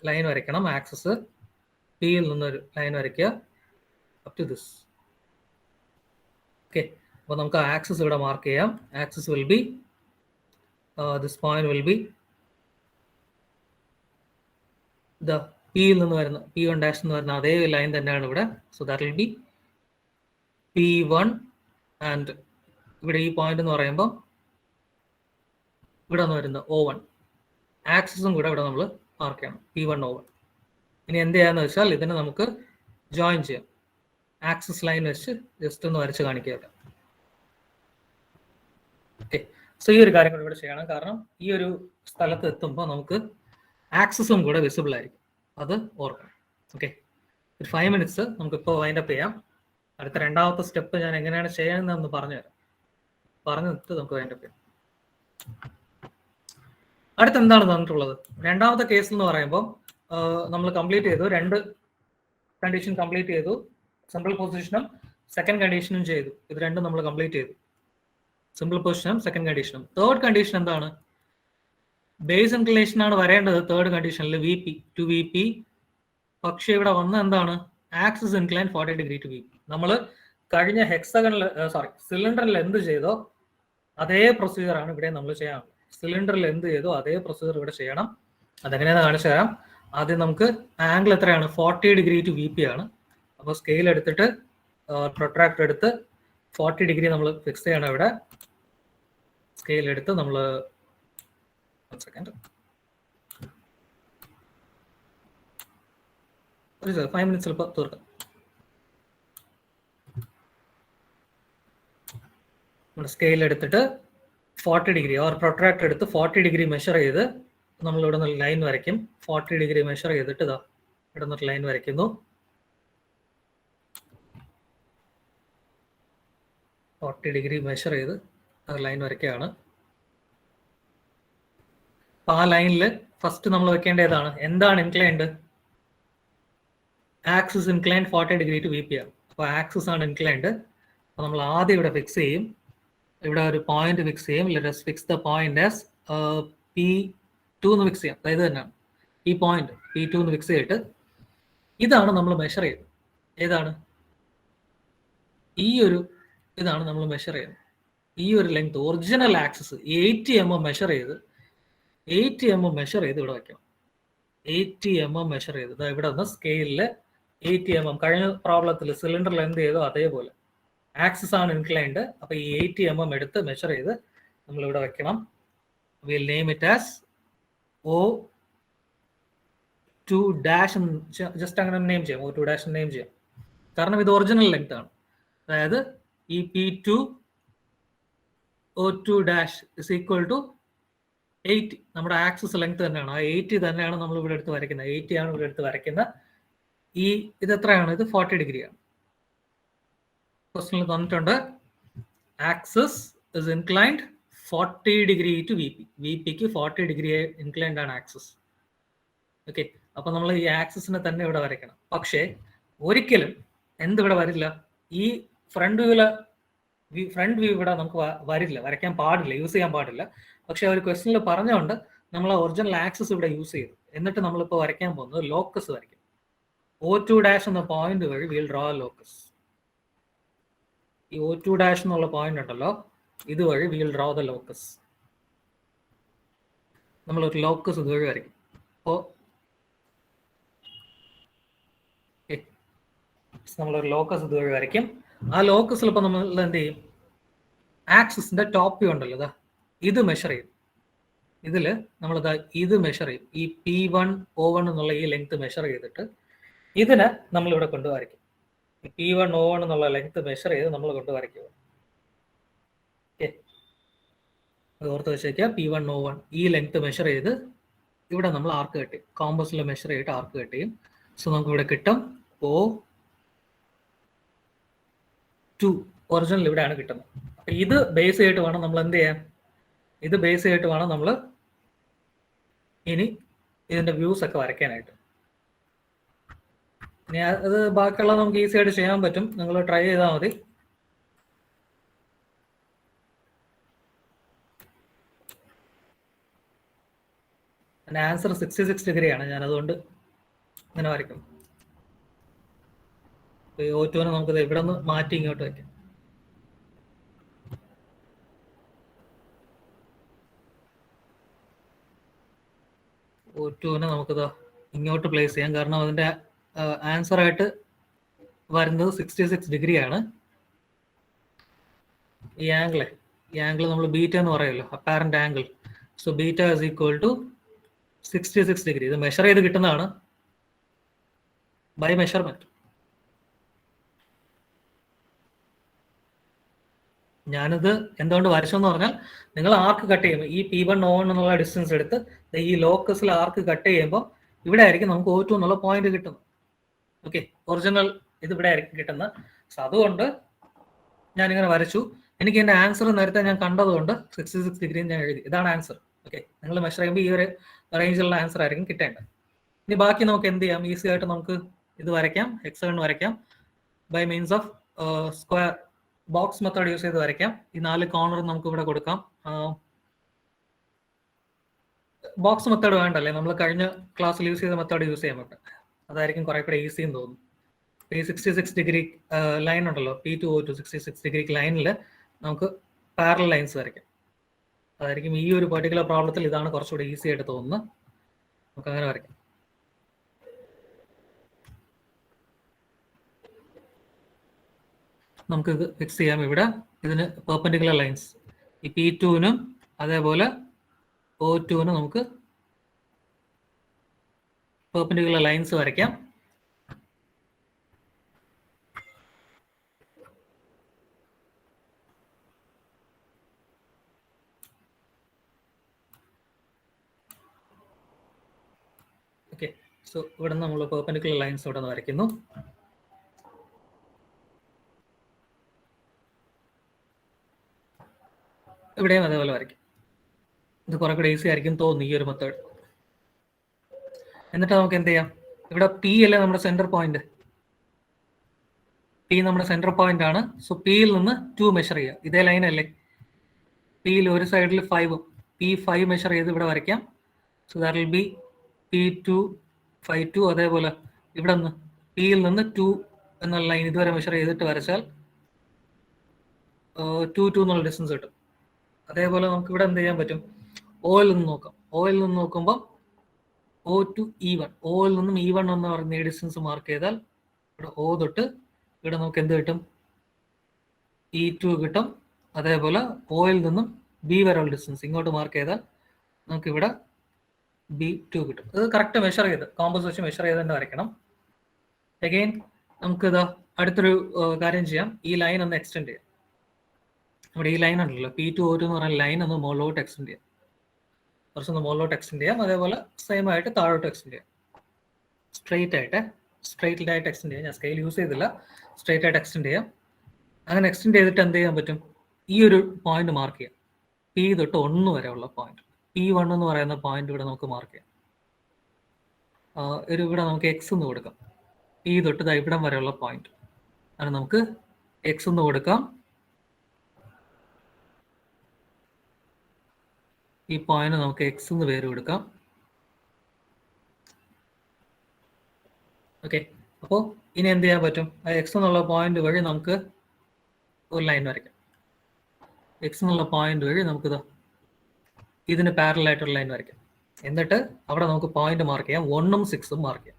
ലൈൻ വരയ്ക്കണം. ആക്സസ് Pയിൽ നിന്നൊരു ലൈൻ വരയ്ക്കുക അപ് ടു ദിസ്. ഓക്കെ, അപ്പോൾ നമുക്ക് ആക്സസ് ഇവിടെ മാർക്ക് ചെയ്യാം. Axis will be this point will be the Pയിൽ നിന്ന് വരുന്ന P1' എന്ന് വരുന്ന അതേ ലൈൻ തന്നെയാണ് ഇവിടെ. So that will be P1 and ഇവിടെ ഈ പോയിന്റ് എന്ന് പറയുമ്പോൾ ഇവിടെ നിന്ന് വരുന്നത് O1. ആക്സിസും കൂടെ ഇവിടെ നമ്മൾ മാർക്ക് ചെയ്യണം, P1 O1. ഇനി എന്ത് ചെയ്യാന്ന് വെച്ചാൽ ഇതിനെ നമുക്ക് ജോയിൻ ചെയ്യാം. ആക്സിസ് ലൈൻ വെച്ച് ജസ്റ്റ് ഒന്ന് വരച്ച് കാണിക്കുക. ഓക്കെ, സോ ഈ ഒരു കാര്യം കൂടെ ഇവിടെ ചെയ്യണം. കാരണം ഈ ഒരു സ്ഥലത്ത് എത്തുമ്പോൾ നമുക്ക് ആക്സിസും കൂടെ വിസിബിൾ ആയിരിക്കും, അത് ഓർക്കണം. ഓക്കെ, ഒരു 5 minutes നമുക്കിപ്പോൾ വൈൻഡപ്പ് ചെയ്യാം. അടുത്ത രണ്ടാമത്തെ സ്റ്റെപ്പ് ഞാൻ എങ്ങനെയാണ് ചെയ്യുന്നതെന്ന് പറഞ്ഞുതരാം. പറഞ്ഞു നിർത്തി നമുക്ക് വൈൻഡപ്പ് ചെയ്യാം. അടുത്ത് എന്താണ് തന്നിട്ടുള്ളത്? രണ്ടാമത്തെ കേസിൽ എന്ന് പറയുമ്പോൾ നമ്മൾ കംപ്ലീറ്റ് ചെയ്തു, 2 കണ്ടീഷൻ കംപ്ലീറ്റ് ചെയ്തു. സിമ്പിൾ പൊസിഷനും സെക്കൻഡ് കണ്ടീഷനും ചെയ്തു. ഇത് രണ്ടും നമ്മൾ കംപ്ലീറ്റ് ചെയ്തു, സിമ്പിൾ പൊസിഷനും സെക്കൻഡ് കണ്ടീഷനും. തേർഡ് കണ്ടീഷൻ എന്താണ്? ബേസ് ഇൻക്ലിനേഷൻ ആണ് വരേണ്ടത് തേർഡ് കണ്ടീഷനിൽ, VP ടു VP. പക്ഷെ ഇവിടെ വന്ന എന്താണ്? Axis incline 40 degree to VP. നമ്മൾ കഴിഞ്ഞ ഹെക്സഗണിൽ സിലിണ്ടറിൽ എന്ത് ചെയ്തോ അതേ പ്രൊസീജിയർ ആണ് ഇവിടെ നമ്മൾ ചെയ്യാൻ. സിലിണ്ടറിൽ എന്ത് ചെയ്തോ അതേ പ്രൊസീജിയർ ഇവിടെ ചെയ്യണം. അതെങ്ങനെയാണെന്ന് കാണിച്ചു തരാം. ആദ്യം നമുക്ക് ആംഗിൾ എത്രയാണ്? 40 degree ടു VP ആണ്. അപ്പോൾ സ്കെയിൽ എടുത്തിട്ട് പ്രൊട്രാക്ടർ എടുത്ത് 40 degree നമ്മൾ ഫിക്സ് ചെയ്യണം. ഇവിടെ സ്കെയിൽ എടുത്ത് നമ്മൾ 1 second, 5 minutes ചിലപ്പോൾ തീർക്കാം. നമ്മുടെ സ്കെയിൽ എടുത്തിട്ട് 40 degree ഓർ പ്രൊട്രാക്ടർ എടുത്ത് 40 degree മെഷർ ചെയ്ത് നമ്മൾ ഇവിടെ നിന്ന് ലൈൻ വരയ്ക്കും. 40 degree മെഷർ ചെയ്തിട്ട് ഇതാ ഇവിടെ നിന്ന് ലൈൻ വരയ്ക്കുന്നു. 40 degree മെഷർ ചെയ്ത് ലൈൻ വരയ്ക്കുകയാണ്. അപ്പൊ ആ ലൈനിൽ ഫസ്റ്റ് നമ്മൾ വെക്കേണ്ട ഏതാണ്? എന്താണ് inclined? Axis inclined 40 degree to VP ആണ്. അപ്പോൾ ആക്സിസ് ആണ് ഇൻക്ലൈൻഡ്. അപ്പോൾ നമ്മൾ ആദ്യം ഇവിടെ ഫിക്സ് ചെയ്യും. ഇവിടെ ഒരു പോയിന്റ് ഫിക്സ് ചെയ്യും. Let fix the point as P2 എന്ന് ഫിക്സ് ചെയ്യാം. അതായത് തന്നെയാണ് ഈ പോയിന്റ് P2 എന്ന് ഫിക്സ് ചെയ്തിട്ട് ഇതാണ് നമ്മൾ മെഷർ ചെയ്യുന്നത്. ഏതാണ്? ഈ ഒരു ഇതാണ് നമ്മൾ മെഷർ ചെയ്യുന്നത്. ഈ ഒരു length original axis 80 mm measure ചെയ്ത് 80 mm മെഷർ ചെയ്ത് ഇവിടെ വയ്ക്കണം. 80 mm മെഷർ ചെയ്ത് ഇവിടെ നിന്ന് സ്കെയിലിൽ 80 mm. കഴിഞ്ഞ പ്രോബ്ലത്തിൽ സിലിണ്ടറിൽ എന്ത് ചെയ്തോ അതേപോലെ ആക്സിസ് ആണ് ഇൻക്ലൈൻഡ്. അപ്പൊ ഈ 80 mm എടുത്ത് മെഷർ ചെയ്ത് നമ്മൾ ഇവിടെ വെക്കണം. Will name it as O2 dash. Just അങ്ങനെ നെയിം ചെയ്യാം, O2 ഡാഷ് നെയിം ചെയ്യാം. കാരണം ഇത് ഒറിജിനൽ ലെങ്ത് ആണ്. അതായത് ഈ P2 O2 dash is equal to 80. നമ്മുടെ ആക്സിസ് ലെങ്ത് തന്നെയാണ്. ആ 80 തന്നെയാണ് നമ്മൾ ഇവിടെ എടുത്ത് വരയ്ക്കുന്നത്. 80 ആണ് ഇവിടെ എടുത്ത് വരയ്ക്കുന്നത്. ഇത് എത്രയാണ്? ഇത് 40 degree ആണ്. ക്വസ്റ്റനിൽ തന്നിട്ടുണ്ട് axis is inclined 40 degree to VP. VPക്ക് 40 degree ഇൻക്ലൈൻഡ് ആണ് ആക്സിസ്. ഓക്കെ, അപ്പൊ നമ്മൾ ഈ ആക്സിസിനെ തന്നെ ഇവിടെ വരയ്ക്കണം. പക്ഷേ ഒരിക്കലും എന്തിവിടെ വരില്ല? ഈ ഫ്രണ്ട് വ്യൂ ഇവിടെ നമുക്ക് വരില്ല, വരയ്ക്കാൻ പാടില്ല, യൂസ് ചെയ്യാൻ പാടില്ല. പക്ഷെ ഒരു ക്വസ്റ്റനിൽ പറഞ്ഞുകൊണ്ട് നമ്മൾ ഒറിജിനൽ ആക്സിസ് ഇവിടെ യൂസ് ചെയ്തു. എന്നിട്ട് നമ്മളിപ്പോൾ വരയ്ക്കാൻ പോകുന്നത് ലോക്കസ് വരയ്ക്കും. O2 ഡാഷ് എന്ന പോയിന്റ് വഴി വിൽ ഡ്രോ ലോക്കസ്. ഈ O2 ഡാഷ് എന്നുള്ള പോയിന്റ് ഉണ്ടല്ലോ, ഇതുവഴി വിൽ ഡ്രോ ദ ലോക്കസ്. നമ്മളൊരു ലോക്കസ് ഇതുവഴി വരയ്ക്കും. അപ്പോൾ നമ്മളൊരു ലോക്കസ് ഇതുവഴി വരയ്ക്കും. ആ ലോക്കസിൽ ഇപ്പം നമ്മൾ എന്ത് ചെയ്യും? ആക്സിസിന്റെ ടോപ്പ് വ്യൂ ഉണ്ടല്ലോ, ഇതാ ഇത് മെഷർ ചെയ്യും. ഇതിൽ നമ്മളിതാ ഇത് മെഷർ ചെയ്യും. ഈ P1 O1 എന്നുള്ള ഈ ലെങ്ത് മെഷർ ചെയ്തിട്ട് ഇതിനെ നമ്മളിവിടെ കൊണ്ട് വരയ്ക്കും. P1 O1 എന്നുള്ള ലെങ്ത് മെഷർ ചെയ്ത് നമ്മൾ കൊണ്ട് വരയ്ക്കുക. ഓക്കെ, ഓർത്ത് വെച്ചേക്കുക. P1 O1 ഈ ലെങ്ത് മെഷർ ചെയ്ത് ഇവിടെ നമ്മൾ ആർക്ക് കട്ട് ചെയ്യും. കോമ്പസിൽ മെഷർ ചെയ്തിട്ട് ആർക്ക് കട്ട് ചെയ്യും. സോ നമുക്ക് ഇവിടെ കിട്ടും O2. ഒറിജിനൽ ഇവിടെയാണ് കിട്ടുന്നത്. അപ്പൊ ഇത് ബേസ് ചെയ്തിട്ട് വേണം നമ്മൾ എന്ത് ചെയ്യാൻ? ഇത് ബേസ് ചെയ്തിട്ട് വേണം നമ്മൾ ഇനി ഇതിന്റെ വ്യൂസ് ഒക്കെ വരയ്ക്കാനായിട്ട്. ഇനി അത് ബാക്കിയുള്ളത് നമുക്ക് ഈസി ആയിട്ട് ചെയ്യാൻ പറ്റും. നിങ്ങൾ ട്രൈ ചെയ്താൽ മതി. എൻ്റെ ആൻസർ 66 degree ആണ്. ഞാൻ അതുകൊണ്ട് ഇങ്ങനെ വരയ്ക്കും. O2 നമുക്ക് ഇവിടെ നിന്ന് മാറ്റി ഇങ്ങോട്ട് വയ്ക്കാം. O2 നമുക്കിതാ ഇങ്ങോട്ട് പ്ലേസ് ചെയ്യാം. കാരണം അതിന്റെ ആൻസർ ആയിട്ട് വരുന്നത് 66 degree ആണ്. ഈ ആംഗിൾ നമ്മൾ ബീറ്റ എന്ന് പറയുമല്ലോ, apparent angle. So beta is equal to 66 degree. ഇത് മെഷർ ചെയ്ത് കിട്ടുന്നതാണ് ബൈ മെഷർമെന്റ്. ഞാനിത് എന്തുകൊണ്ട് വരച്ചെന്ന് പറഞ്ഞാൽ, നിങ്ങൾ ആർക്ക് കട്ട് ചെയ്യുമ്പോൾ ഈ P1 O1 എന്നുള്ള ഡിസ്റ്റൻസ് എടുത്ത് ഈ ലോക്കസിൽ ആർക്ക് കട്ട് ചെയ്യുമ്പോൾ ഇവിടെ ആയിരിക്കും നമുക്ക് O2 എന്നുള്ള പോയിന്റ് കിട്ടുന്നത്. ഓക്കെ, ഒറിജിനൽ ഇത് ഇവിടെ ആയിരിക്കും കിട്ടുന്നത്. സോ അതുകൊണ്ട് ഞാനിങ്ങനെ വരച്ചു. എനിക്ക് എൻ്റെ ആൻസർ നേരത്തെ ഞാൻ കണ്ടതുകൊണ്ട് 66 ഡിഗ്രി ഞാൻ എഴുതി. ഇതാണ് ആൻസർ. ഓക്കെ, നിങ്ങൾ മെഷർ ചെയ്യുമ്പോൾ ഈ ഒരു റേഞ്ചിലുള്ള ആൻസർ ആയിരിക്കും കിട്ടേണ്ടത്. ഇനി ബാക്കി നമുക്ക് എന്ത് ചെയ്യാം? ഈസി ആയിട്ട് നമുക്ക് ഇത് വരയ്ക്കാം, ഹെക്സഗൺ വരയ്ക്കാം by means of square box method use ചെയ്ത് വരയ്ക്കാം. ഈ 4 കോർണർ നമുക്ക് ഇവിടെ കൊടുക്കാം. ബോക്സ് മെത്തേഡ് വേണ്ടല്ലേ, നമ്മൾ കഴിഞ്ഞ ക്ലാസ്സിൽ യൂസ് ചെയ്ത മെത്തേഡ് യൂസ് ചെയ്യാൻ പറ്റും. അതായിരിക്കും കുറെ കൂടെ ഈസി എന്ന് തോന്നുന്നു. ഈ 66 ഡിഗ്രി ലൈൻ ഉണ്ടല്ലോ, P2O2 66 ഡിഗ്രി ലൈനിൽ നമുക്ക് പാരലൽ ലൈൻസ് വരയ്ക്കാം. അതായിരിക്കും ഈ ഒരു പെർട്ടിക്കുലർ പ്രോബ്ലത്തിൽ ഇതാണ് കുറച്ചുകൂടി ഈസി ആയിട്ട് തോന്നുന്നത്. നമുക്ക് അങ്ങനെ വരയ്ക്കാം. നമുക്ക് ഇത് ഫിക്സ് ചെയ്യാം. ഇവിടെ ഇതിന് പെർപെൻഡിക്കുലർ ലൈൻസ് ഈ P2നും അതേപോലെ O2നും നമുക്ക് പെർപെൻഡിക്കുലർ ലൈൻസ് വരയ്ക്കാം. ഓക്കെ, സോ ഇവിടെ നമ്മൾ പെർപെൻഡിക്കുലർ ലൈൻസ് ഇവിടെ നിന്ന് വരയ്ക്കുന്നു. ഇവിടെയും അതേപോലെ വരയ്ക്കും. ഇത് കുറെ കൂടെ ഈസി ആയിരിക്കും തോന്നുന്നു ഈ ഒരു മെത്തേഡ്. എന്നിട്ട് നമുക്ക് എന്ത് ചെയ്യാം? ഇവിടെ P അല്ലേ നമ്മുടെ സെന്റർ പോയിന്റ്. P നമ്മുടെ സെന്റർ പോയിന്റ് ആണ്. സോ Pയിൽ നിന്ന് 2 മെഷർ ചെയ്യുക. ഇതേ ലൈൻ അല്ലേ, Pയിൽ ഒരു സൈഡിൽ 5, P5 മെഷർ ചെയ്ത് ഇവിടെ വരയ്ക്കാം. So that will B P2 5 2. അതേപോലെ ഇവിടെ നിന്ന് Pയിൽ നിന്ന് 2 എന്നുള്ള ലൈൻ ഇതുവരെ മെഷർ ചെയ്തിട്ട് വരച്ചാൽ 2 2 എന്നുള്ള ഡിസ്റ്റൻസ് കിട്ടും. അതേപോലെ നമുക്ക് ഇവിടെ എന്ത് ചെയ്യാൻ പറ്റും? ഓയിൽ നിന്ന് നോക്കാം. ഓയിൽ നിന്ന് നോക്കുമ്പോൾ O2 E1, ഓയിൽ നിന്നും E1 എന്ന് പറയുന്ന ഈ ഡിസ്റ്റൻസ് മാർക്ക് ചെയ്താൽ ഇവിടെ O തൊട്ട് ഇവിടെ നമുക്ക് എന്ത് കിട്ടും? E2 കിട്ടും. അതേപോലെ ഓയിൽ നിന്നും B വരെയുള്ള ഡിസ്റ്റൻസ് ഇങ്ങോട്ട് മാർക്ക് ചെയ്താൽ നമുക്ക് ഇവിടെ B2 കിട്ടും. ഇത് കറക്റ്റ് മെഷർ ചെയ്ത് കോമ്പോസിഷൻ മെഷർ ചെയ്ത് തന്നെ വരയ്ക്കണം. അഗെയിൻ നമുക്കിത് അടുത്തൊരു കാര്യം ചെയ്യാം. ഈ ലൈൻ ഒന്ന് എക്സ്റ്റെൻഡ് ചെയ്യാം. ഇവിടെ ഈ ലൈൻ ഉണ്ടല്ലോ, P2O2 എന്ന് പറയുന്ന ലൈൻ ഒന്ന് മുകളിലോട്ട് എക്സ്റ്റെൻഡ് ചെയ്യാം. കുറച്ചൊന്ന് മുകളിലോട്ട് എക്സ്റ്റെൻഡ് ചെയ്യാം. അതേപോലെ സെയിം ആയിട്ട് താഴോട്ട് എക്സ്റ്റെൻഡ് ചെയ്യാം. സ്ട്രെയിറ്റ് ആയിട്ട് എക്സ്റ്റെൻഡ് ചെയ്യാം. ഞാൻ സ്കെയിൽ യൂസ് ചെയ്തില്ല. സ്ട്രെയിറ്റ് ആയിട്ട് എക്സ്റ്റെൻഡ് ചെയ്യാം. അങ്ങനെ എക്സ്റ്റെൻഡ് ചെയ്തിട്ട് എന്ത് ചെയ്യാൻ പറ്റും? ഈ ഒരു പോയിന്റ് മാർക്ക് ചെയ്യാം. P തൊട്ട് 1 വരെ ഉള്ള പോയിന്റ്, P1 എന്ന് പറയുന്ന പോയിന്റ് ഇവിടെ നമുക്ക് മാർക്ക് ചെയ്യാം. ഇവിടെ നമുക്ക് X എന്ന് കൊടുക്കാം. P തൊട്ട് ഇവിടം വരെയുള്ള പോയിന്റ് ആണ് നമുക്ക് X എന്ന് കൊടുക്കാം. ഈ പോയിന്റ് നമുക്ക് X എന്ന് പേര് കൊടുക്കാം. ഓക്കെ, അപ്പോൾ ഇനി എന്ത് ചെയ്യാൻ പറ്റും? X എന്നുള്ള പോയിന്റ് വഴി നമുക്ക് ഒരു ലൈൻ വരയ്ക്കാം. X എന്നുള്ള പോയിന്റ് വഴി നമുക്കിത് ഇതിന് പാരലൽ ആയിട്ടുള്ള ലൈൻ വരയ്ക്കാം. എന്നിട്ട് അവിടെ നമുക്ക് പോയിന്റ് മാർക്ക് ചെയ്യാം. 1ഉം 6ഉം മാർക്ക് ചെയ്യാം.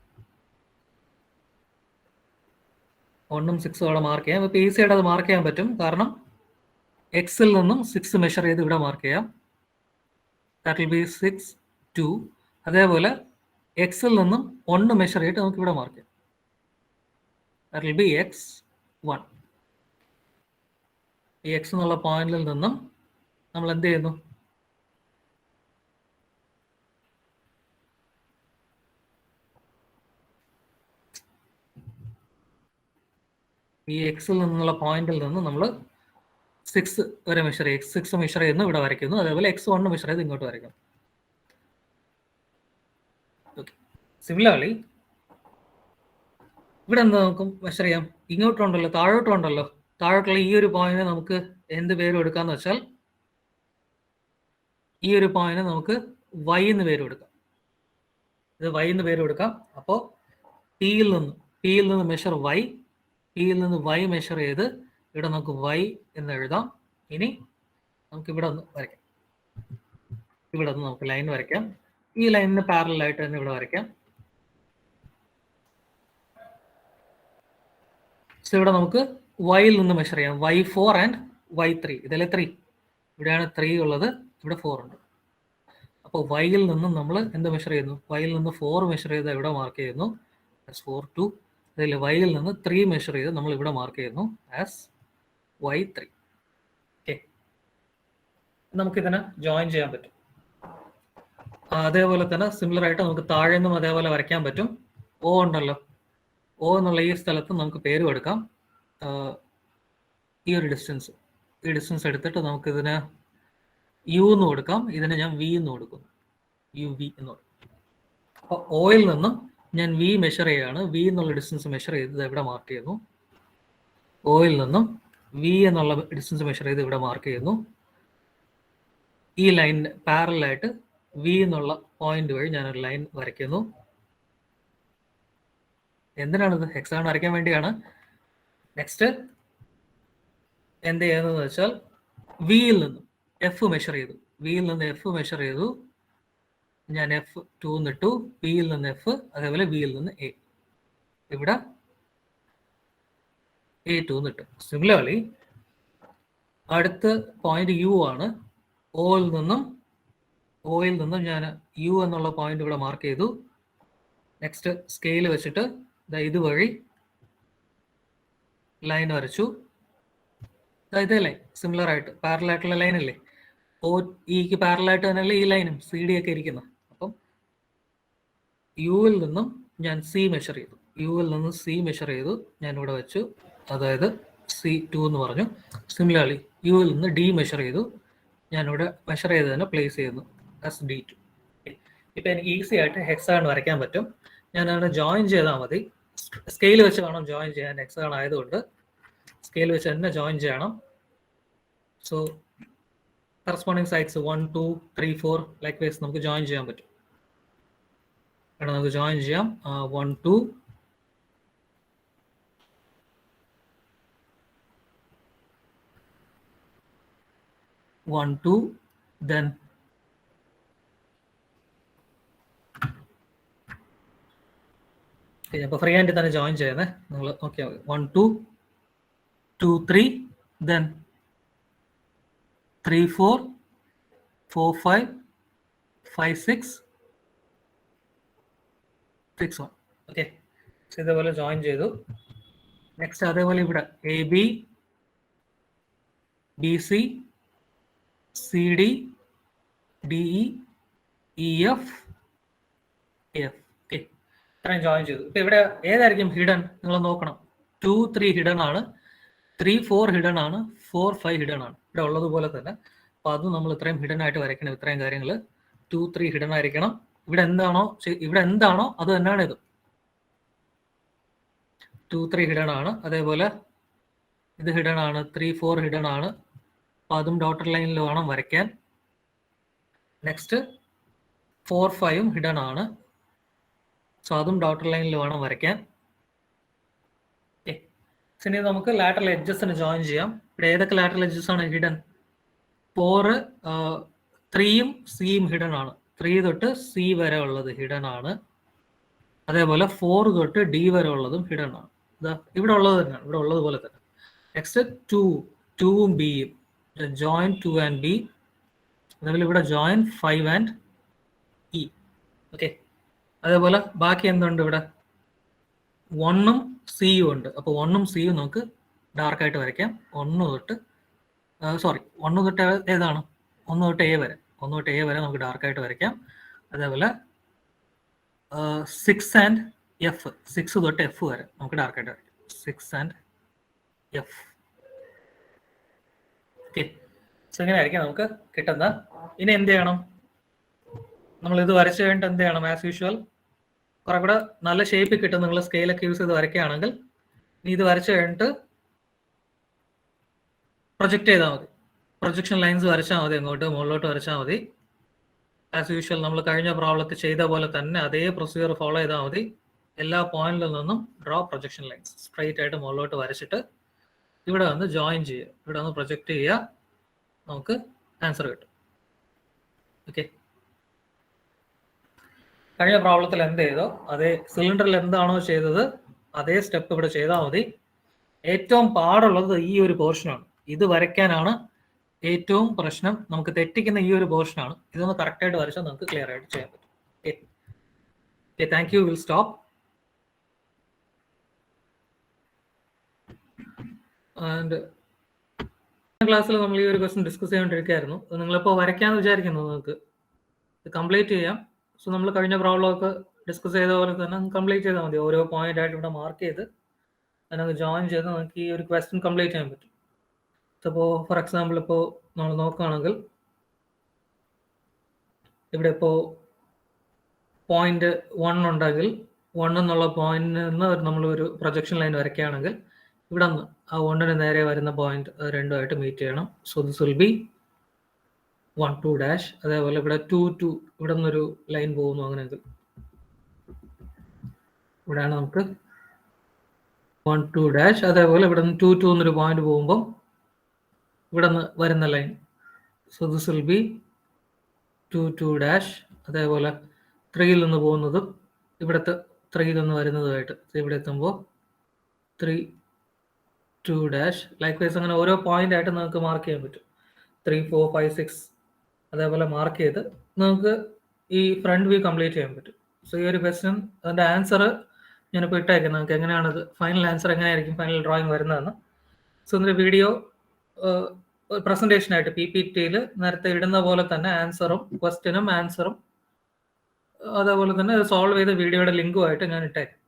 1ഉം 6ഉം അവിടെ മാർക്ക് ചെയ്യാം. ഇപ്പോൾ ഈസി ആയിട്ട് അത് മാർക്ക് ചെയ്യാൻ പറ്റും. കാരണം Xൽ നിന്നും 6 മെഷർ ചെയ്ത് ഇവിടെ മാർക്ക് ചെയ്യാം. That will B 6 2. അതേപോലെ Xൽ നിന്നും 1 മെഷർ ചെയ്തിട്ട് നമുക്ക് ഇവിടെ മാർക്ക് ചെയ്യാം. That will B X1. ഈ X എന്നുള്ള പോയിന്റിൽ നിന്നും നമ്മൾ എന്ത് ചെയ്യുന്നു? ഈ Xൽ നിന്നുള്ള പോയിന്റിൽ നിന്ന് നമ്മൾ 6 വരെ മെഷർ ചെയ്യും. X6 മെഷർ ചെയ്യുന്നു, ഇവിടെ വരയ്ക്കുന്നു. അതേപോലെ X1 മെഷർ ചെയ്ത് ഇങ്ങോട്ട് വരയ്ക്കും. ഓക്കെ, സിമിലർലി ഇവിടെ എന്താ നമുക്ക് മെഷർ ചെയ്യാം? ഇങ്ങോട്ടുണ്ടല്ലോ, താഴോട്ടുണ്ടല്ലോ. താഴോട്ടുള്ള ഈ ഒരു പോയിന്റ് നമുക്ക് എന്ത് പേര് കൊടുക്കാന്ന് വെച്ചാൽ, ഈ ഒരു പോയിന്റ് നമുക്ക് Y എന്ന് പേര് കൊടുക്കാം. ഇത് Y എന്ന് പേര് കൊടുക്കാം. അപ്പോൾ Pയിൽ നിന്ന് മെഷർ Y, Pയിൽ നിന്ന് Y മെഷർ ചെയ്ത് ഇവിടെ നമുക്ക് Y എന്ന് എഴുതാം. ഇനി നമുക്ക് ഇവിടെ ഒന്ന് വരയ്ക്കാം. ഇവിടെ നിന്ന് നമുക്ക് ലൈൻ വരയ്ക്കാം. ഈ ലൈനിന് പാരലൽ ആയിട്ട് തന്നെ ഇവിടെ വരയ്ക്കാം. സോ ഇവിടെ നമുക്ക് Yയിൽ നിന്ന് മെഷർ ചെയ്യാം. Y4 and Y3. ഇതിലെ 3, ഇവിടെയാണ് 3 ഉള്ളത്, ഇവിടെ 4 ഉണ്ട്. അപ്പോൾ വൈയിൽ നിന്നും നമ്മൾ എന്ത് മെഷർ ചെയ്യുന്നു? വൈയിൽ നിന്ന് 4 മെഷർ ചെയ്ത് ഇവിടെ മാർക്ക് ചെയ്യുന്നു ആസ് 4 2. അതിൽ വൈയിൽ നിന്ന് 3 മെഷർ ചെയ്ത് നമ്മൾ ഇവിടെ മാർക്ക് ചെയ്യുന്നു ആസ് y3. ഓക്കെ, നമുക്കിതിനെ ജോയിൻ ചെയ്യാൻ പറ്റും. അതേപോലെ തന്നെ സിമിലർ ആയിട്ട് നമുക്ക് താഴെ നിന്നും അതേപോലെ വരയ്ക്കാൻ പറ്റും. O ഉണ്ടല്ലോ, O എന്നുള്ള ഈ സ്ഥലത്ത് നമുക്ക് പേര് കൊടുക്കാം. ഈ ഒരു ഡിസ്റ്റൻസ്, ഈ ഡിസ്റ്റൻസ് എടുത്തിട്ട് നമുക്കിതിന് U എന്ന് കൊടുക്കാം. ഇതിന് ഞാൻ V എന്ന് കൊടുക്കുന്നു, UV എന്ന് കൊടുക്കും. അപ്പോൾ ഓയിൽ നിന്നും ഞാൻ V മെഷർ ചെയ്യുകയാണ്. V എന്നുള്ള ഡിസ്റ്റൻസ് മെഷർ ചെയ്ത് ഇവിടെ മാർക്ക് ചെയ്യുന്നു. ഓയിൽ നിന്നും V എന്നുള്ള ഡിസ്റ്റൻസ് മെഷർ ചെയ്ത് ഇവിടെ മാർക്ക് ചെയ്യുന്നു. ഈ ലൈനിന് പാരലായിട്ട് V എന്നുള്ള പോയിന്റ് വഴി ഞാനൊരു ലൈൻ വരയ്ക്കുന്നു. എന്തിനാണിത്? ഹെക്സാഗൺ വരയ്ക്കാൻ വേണ്ടിയാണ്. നെക്സ്റ്റ് എന്ത് ചെയ്യുന്നതെന്ന് വെച്ചാൽ വിയിൽ നിന്നും F മെഷർ ചെയ്തു. വിയിൽ നിന്ന് F മെഷർ ചെയ്തു. ഞാൻ F2 എന്നിട്ടു. വിയിൽ നിന്ന് F, അതേപോലെ വിയിൽ നിന്ന് A. ഇവിടെ A2 എന്നിട്ടു. സിമിലർലി അടുത്ത പോയിന്റ് U ആണ്. ഓയിൽ നിന്നും ഞാൻ U എന്നുള്ള പോയിന്റ് ഇവിടെ മാർക്ക് ചെയ്തു. നെക്സ്റ്റ് സ്കെയിൽ വെച്ചിട്ട് ഇതുവഴി ലൈൻ വരച്ചു. ഇതല്ലേ സിമിലർ ആയിട്ട് പാരലായിട്ടുള്ള ലൈൻ അല്ലേ? ഇക്ക് പാരലായിട്ട് തന്നെയല്ലേ ഈ ലൈനും CD ഒക്കെ ഇരിക്കുന്നത്. അപ്പം യുവിൽ നിന്നും ഞാൻ C മെഷർ ചെയ്തു. യുവിൽ നിന്ന് C മെഷർ ചെയ്തു, ഞാൻ ഇവിടെ വെച്ചു. അതായത് C2 എന്ന് പറഞ്ഞു. സിമിലർലി യുവിൽ നിന്ന് D മെഷർ ചെയ്തു, ഞാനിവിടെ മെഷർ ചെയ്ത് തന്നെ പ്ലേസ് ചെയ്യുന്നു ആസ് D2. ഇപ്പം എനിക്ക് ഈസി ആയിട്ട് ഹെക്സാഗൺ വരയ്ക്കാൻ പറ്റും. ഞാൻ അവിടെ ജോയിൻ ചെയ്താൽ മതി. സ്കെയിൽ വെച്ച് വേണം ജോയിൻ ചെയ്യാൻ. ഹെക്സാഗൺ ആയതുകൊണ്ട് സ്കെയിൽ വെച്ച് തന്നെ ജോയിൻ ചെയ്യണം. So corresponding sides 1 2 3 4 likewise നമുക്ക് ജോയിൻ ചെയ്യാൻ പറ്റും. ഇവിടെ നമുക്ക് ജോയിൻ ചെയ്യാം. 1 2 1 2 then അപ്പോൾ ഫ്രീ ആയിട്ട് തന്നെ ജോയിൻ ചെയ്യുന്നേ നിങ്ങൾ ഓക്കെ. 1 2 2 3 then 3 4 4 5 5 6 6 1. ഓക്കെ, ഇതേപോലെ ജോയിൻ ചെയ്തു. നെക്സ്റ്റ് അതേപോലെ ഇവിടെ AB BC CD DE EF AF. Okay, ഇത്രയും ജോയിൻ ചെയ്തു. ഇപ്പൊ ഇവിടെ ഏതായിരിക്കും ഹിഡൻ നിങ്ങൾ നോക്കണം. 2 3 ഹിഡൻ ആണ്, 3 4 ഹിഡൻ ആണ്, 4 5 ഹിഡൻ ആണ്. ഇവിടെ ഉള്ളതുപോലെ തന്നെ. അപ്പൊ അത് നമ്മൾ ഇത്രയും ഹിഡൻ ആയിട്ട് വരയ്ക്കണം. ഇത്രയും കാര്യങ്ങൾ 2 3 ഹിഡൻ ആയിരിക്കണം. ഇവിടെ എന്താണോ അത് തന്നെയാണ് ഇത്. 2 3 ഹിഡൻ ആണ്. അതേപോലെ ഇത് ഹിഡൻ ആണ്, 3 4 ഹിഡൻ ആണ്. അപ്പൊ അതും ഡോട്ടർ ലൈനിൽ വേണം വരയ്ക്കാൻ. നെക്സ്റ്റ് 4 5 ഹിഡൻ ആണ്. സോ അതും ഡോട്ടർ ലൈനിൽ വേണം വരയ്ക്കാൻ. ഇനി നമുക്ക് ലാറ്ററൽ എഡ്ജസിന് ജോയിൻ ചെയ്യാം. ഇവിടെ ഏതൊക്കെ ലാറ്ററൽ എഡ്ജസ് ആണ് ഹിഡൻ? 4 3യും സിയും ഹിഡൻ ആണ്. 3 തൊട്ട് C വരെ ഉള്ളത് ഹിഡൻ ആണ്. അതേപോലെ 4 തൊട്ട് D വരെ ഉള്ളതും ഹിഡൻ ആണ്. ഇവിടെ ഉള്ളത് തന്നെയാണ്, ഇവിടെ ഉള്ളതുപോലെ തന്നെ. നെക്സ്റ്റ് 2ഉം Bയും ജോയിൻ 2 ആൻഡ് B. അതേപോലെ ഇവിടെ ജോയിൻ 5 ആൻഡ് E. ഓക്കെ, അതേപോലെ ബാക്കി എന്തുണ്ട്? ഇവിടെ 1ഉം സിയും ഉണ്ട്. അപ്പോൾ 1ഉം സിയും നമുക്ക് ഡാർക്കായിട്ട് വരയ്ക്കാം. 1 തൊട്ട് ഏതാണ്? 1 തൊട്ട് A വരെ. 1 തൊട്ട് A വരെ നമുക്ക് ഡാർക്കായിട്ട് വരയ്ക്കാം. അതേപോലെ 6 ആൻഡ് F, 6 തൊട്ട് F വരെ നമുക്ക് ഡാർക്കായിട്ട് വരയ്ക്കാം. 6 ആൻഡ് F. ഓക്കെ, സോ ഇങ്ങനെ ആയിരിക്കും നമുക്ക് കിട്ടുന്നത്. ഇനി എന്ത് ചെയ്യണം? നമ്മൾ ഇത് വരച്ചു കഴിഞ്ഞിട്ട് എന്ത് ചെയ്യണം? ആസ് യൂഷ്വൽ കുറെ കൂടെ നല്ല ഷേപ്പിൽ കിട്ടും നിങ്ങൾ സ്കെയിലൊക്കെ യൂസ് ചെയ്ത് വരയ്ക്കുകയാണെങ്കിൽ. ഇനി ഇത് വരച്ചു കഴിഞ്ഞിട്ട് പ്രൊജക്ട് ചെയ്താൽ മതി. പ്രൊജക്ഷൻ ലൈൻസ് വരച്ചാൽ മതി, അങ്ങോട്ട് മുകളിലോട്ട് വരച്ചാൽ മതി. ആസ് യൂഷ്വൽ നമ്മൾ കഴിഞ്ഞ പ്രോബ്ലത്തിൽ ചെയ്ത പോലെ തന്നെ അതേ പ്രൊസീജിയർ ഫോളോ ചെയ്താൽ മതി. എല്ലാ പോയിന്റിൽ നിന്നും ഡ്രോ പ്രൊജക്ഷൻ ലൈൻസ് സ്ട്രൈറ്റ് ആയിട്ട് മുകളിലോട്ട് വരച്ചിട്ട് ഇവിടെ വന്ന് ജോയിൻ ചെയ്യുക. ഇവിടെ വന്ന് പ്രൊജക്ട് ചെയ്യുക, നമുക്ക് ആൻസർ കിട്ടും. ഓക്കെ, കഴിഞ്ഞ പ്രോബ്ലത്തിൽ എന്ത് ചെയ്തോ അതേ സിലിണ്ടറിൽ എന്താണോ ചെയ്തത് അതേ സ്റ്റെപ്പ് ഇവിടെ ചെയ്താൽ മതി. ഏറ്റവും പാടുള്ളത് ഈ ഒരു പോർഷനാണ്. ഇത് വരയ്ക്കാനാണ് ഏറ്റവും പ്രശ്നം നമുക്ക് തെറ്റിക്കുന്ന ഈ ഒരു പോർഷനാണ്. ഇതൊന്ന് കറക്റ്റായിട്ട് വരച്ചാൽ നമുക്ക് ക്ലിയർ ആയിട്ട് ചെയ്യാൻ പറ്റും. Okay, thank you. Will stop. And ക്ലാസ്സിൽ നമ്മൾ ഈ ഒരു ക്വസ്റ്റൻ ഡിസ്കസ് ചെയ്തുകൊണ്ടിരിക്കുകയായിരുന്നു. നിങ്ങളിപ്പോൾ വരയ്ക്കാമെന്ന് വിചാരിക്കുന്നു. നിങ്ങൾക്ക് ഇത് കംപ്ലീറ്റ് ചെയ്യാം. സോ നമ്മൾ കഴിഞ്ഞ പ്രോബ്ലമൊക്കെ ഡിസ്കസ് ചെയ്ത പോലെ തന്നെ കംപ്ലീറ്റ് ചെയ്താൽ മതി. ഓരോ പോയിന്റ് ആയിട്ട് ഇവിടെ മാർക്ക് ചെയ്ത് അതിനകത്ത് ജോയിൻ ചെയ്ത് നമുക്ക് ഈ ഒരു ക്വസ്റ്റൻ കംപ്ലീറ്റ് ചെയ്യാൻ പറ്റും. അപ്പോൾ ഫോർ എക്സാമ്പിൾ ഇപ്പോൾ നമ്മൾ നോക്കുകയാണെങ്കിൽ ഇവിടെ ഇപ്പോൾ പോയിന്റ് 1 ഉണ്ടെങ്കിൽ 1 എന്നുള്ള പോയിന്റിൽ നിന്ന് നമ്മൾ ഒരു പ്രൊജക്ഷൻ ലൈൻ വരയ്ക്കുകയാണെങ്കിൽ ഇവിടെ നിന്ന് ആ 1ന് നേരെ വരുന്ന പോയിന്റ് രണ്ടുമായിട്ട് മീറ്റ് ചെയ്യണം. So this will be 1 2 dash. അതേപോലെ ഇവിടെ 2 2 ഇവിടെ നിന്നൊരു ലൈൻ പോകുന്നു. അങ്ങനെയെങ്കിൽ ഇവിടെയാണ് നമുക്ക് 1 2 ഡാഷ്. അതേപോലെ ഇവിടെ നിന്ന് 2 2 എന്നൊരു പോയിന്റ് പോകുമ്പോൾ ഇവിടെ നിന്ന് വരുന്ന line. So this will be 2 2 dash. അതേപോലെ 3യിൽ നിന്ന് പോകുന്നതും ഇവിടുത്തെ 3യിൽ നിന്ന് വരുന്നതുമായിട്ട് ഇവിടെ എത്തുമ്പോൾ 3 2 ഡാഷ്. ലൈക്ക് വൈസ് അങ്ങനെ ഓരോ പോയിന്റ് ആയിട്ട് നമുക്ക് മാർക്ക് ചെയ്യാൻ പറ്റും. 3 4 5 6 അതേപോലെ മാർക്ക് ചെയ്ത് നമുക്ക് ഈ ഫ്രണ്ട് വ്യൂ കംപ്ലീറ്റ് ചെയ്യാൻ പറ്റും. സോ ഈ ഒരു ക്വസ്റ്റ്യൻ അതിൻ്റെ ആൻസർ ഞാനിപ്പോൾ ഇട്ടേക്കാം. നമുക്ക് എങ്ങനെയാണത് ഫൈനൽ ആൻസർ എങ്ങനെയായിരിക്കും ഫൈനൽ ഡ്രോയിങ് വരുന്നതെന്ന്. സോ ഇതിൻ്റെ വീഡിയോ പ്രസന്റേഷനായിട്ട് PPTയിൽ നേരത്തെ ഇടുന്ന പോലെ തന്നെ ആൻസറും ക്വസ്റ്റ്യനും ആൻസറും അതേപോലെ തന്നെ സോൾവ് ചെയ്ത വീഡിയോയുടെ ലിങ്കുമായിട്ട് ഞാൻ ഇട്ടേക്കാം.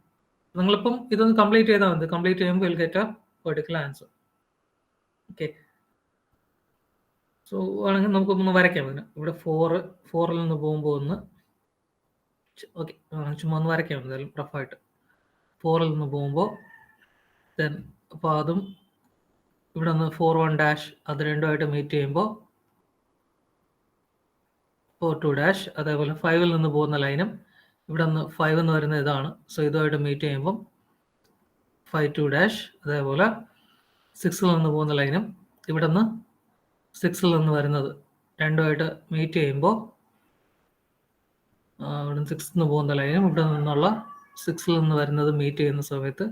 നിങ്ങളിപ്പം ഇതൊന്ന് കംപ്ലീറ്റ് ചെയ്താൽ മതി. കംപ്ലീറ്റ് ചെയ്യുമ്പോൾ will get A particular answer. Okay, so ആണെങ്കിൽ നമുക്കൊന്ന് വരയ്ക്കാം. അതിന് ഇവിടെ 4ൽ നിന്ന് പോകുമ്പോൾ ഒന്ന് ഓക്കെ ചുമ്മാ ഒന്ന് വരയ്ക്കാം. എന്തായാലും റഫായിട്ട് 4ൽ നിന്ന് പോകുമ്പോൾ ദെൻ അപ്പോൾ അതും ഇവിടെ നിന്ന് 4 1 ഡാഷ് അത് രണ്ടുമായിട്ട് മീറ്റ് ചെയ്യുമ്പോൾ 4 2 ഡാഷ്. അതേപോലെ 5ൽ നിന്ന് പോകുന്ന ലൈനും ഇവിടെ നിന്ന് 5 എന്ന് വരുന്ന ഇതാണ്. സോ ഇതുമായിട്ട് മീറ്റ് ചെയ്യുമ്പം 5 2 ഡാഷ്. അതേപോലെ 6ൽ നിന്ന് പോകുന്ന ലൈനും ഇവിടെ നിന്ന് 6ൽ നിന്ന് വരുന്നത് രണ്ടുമായിട്ട് മീറ്റ് ചെയ്യുമ്പോൾ ഇവിടെ 6ൽ നിന്ന് പോകുന്ന ലൈനും ഇവിടെ നിന്നുള്ള 6ൽ നിന്ന് വരുന്നത് മീറ്റ് ചെയ്യുന്ന സമയത്ത്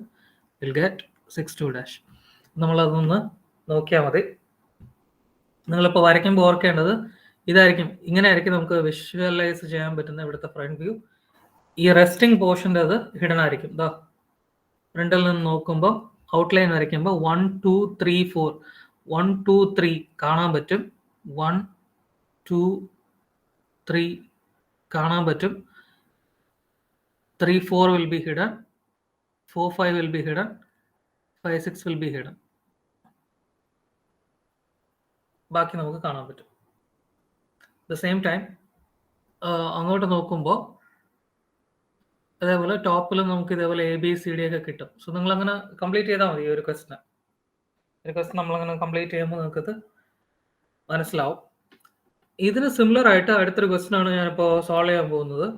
വിൽ ഗെറ്റ് 6 2 ഡാഷ്. നമ്മളതൊന്ന് നോക്കിയാൽ മതി. നിങ്ങളിപ്പോൾ വരയ്ക്കുമ്പോൾ ഓർക്കേണ്ടത് ഇതായിരിക്കും. ഇങ്ങനെ ആയിരിക്കും നമുക്ക് വിഷ്വലൈസ് ചെയ്യാൻ പറ്റുന്ന ഇവിടുത്തെ ഫ്രണ്ട് വ്യൂ. ഈ റെസ്റ്റിംഗ് പോർഷൻ്റെ അത് ഹിഡൻ ആയിരിക്കും. ഇതാ ഫ്രണ്ടിൽ നിന്ന് നോക്കുമ്പോൾ ഔട്ട്ലൈൻ വരയ്ക്കുമ്പോൾ 1 2 3 4 1 2 3 കാണാൻ പറ്റും. 1 2 3 കാണാൻ പറ്റും. 3 4 will be hidden. 4 5 will be hidden. 5 6 will be hidden. ബാക്കി നമുക്ക് കാണാൻ പറ്റും. ദ സെയിം ടൈം അങ്ങോട്ട് നോക്കുമ്പോൾ അതേപോലെ ടോപ്പിൽ നമുക്ക് ഇതേപോലെ ABCD ഒക്കെ കിട്ടും. സോ നിങ്ങൾ അങ്ങനെ കംപ്ലീറ്റ് ചെയ്താൽ മതി. ഒരു ക്വസ്റ്റൻ നമ്മളങ്ങനെ കംപ്ലീറ്റ് ചെയ്യുമ്പോൾ നിങ്ങൾക്കത് മനസ്സിലാവും. ഇതിന് സിമിലർ ആയിട്ട് അടുത്തൊരു ക്വസ്റ്റൻ ആണ് ഞാനിപ്പോൾ സോൾവ് ചെയ്യാൻ പോകുന്നത്.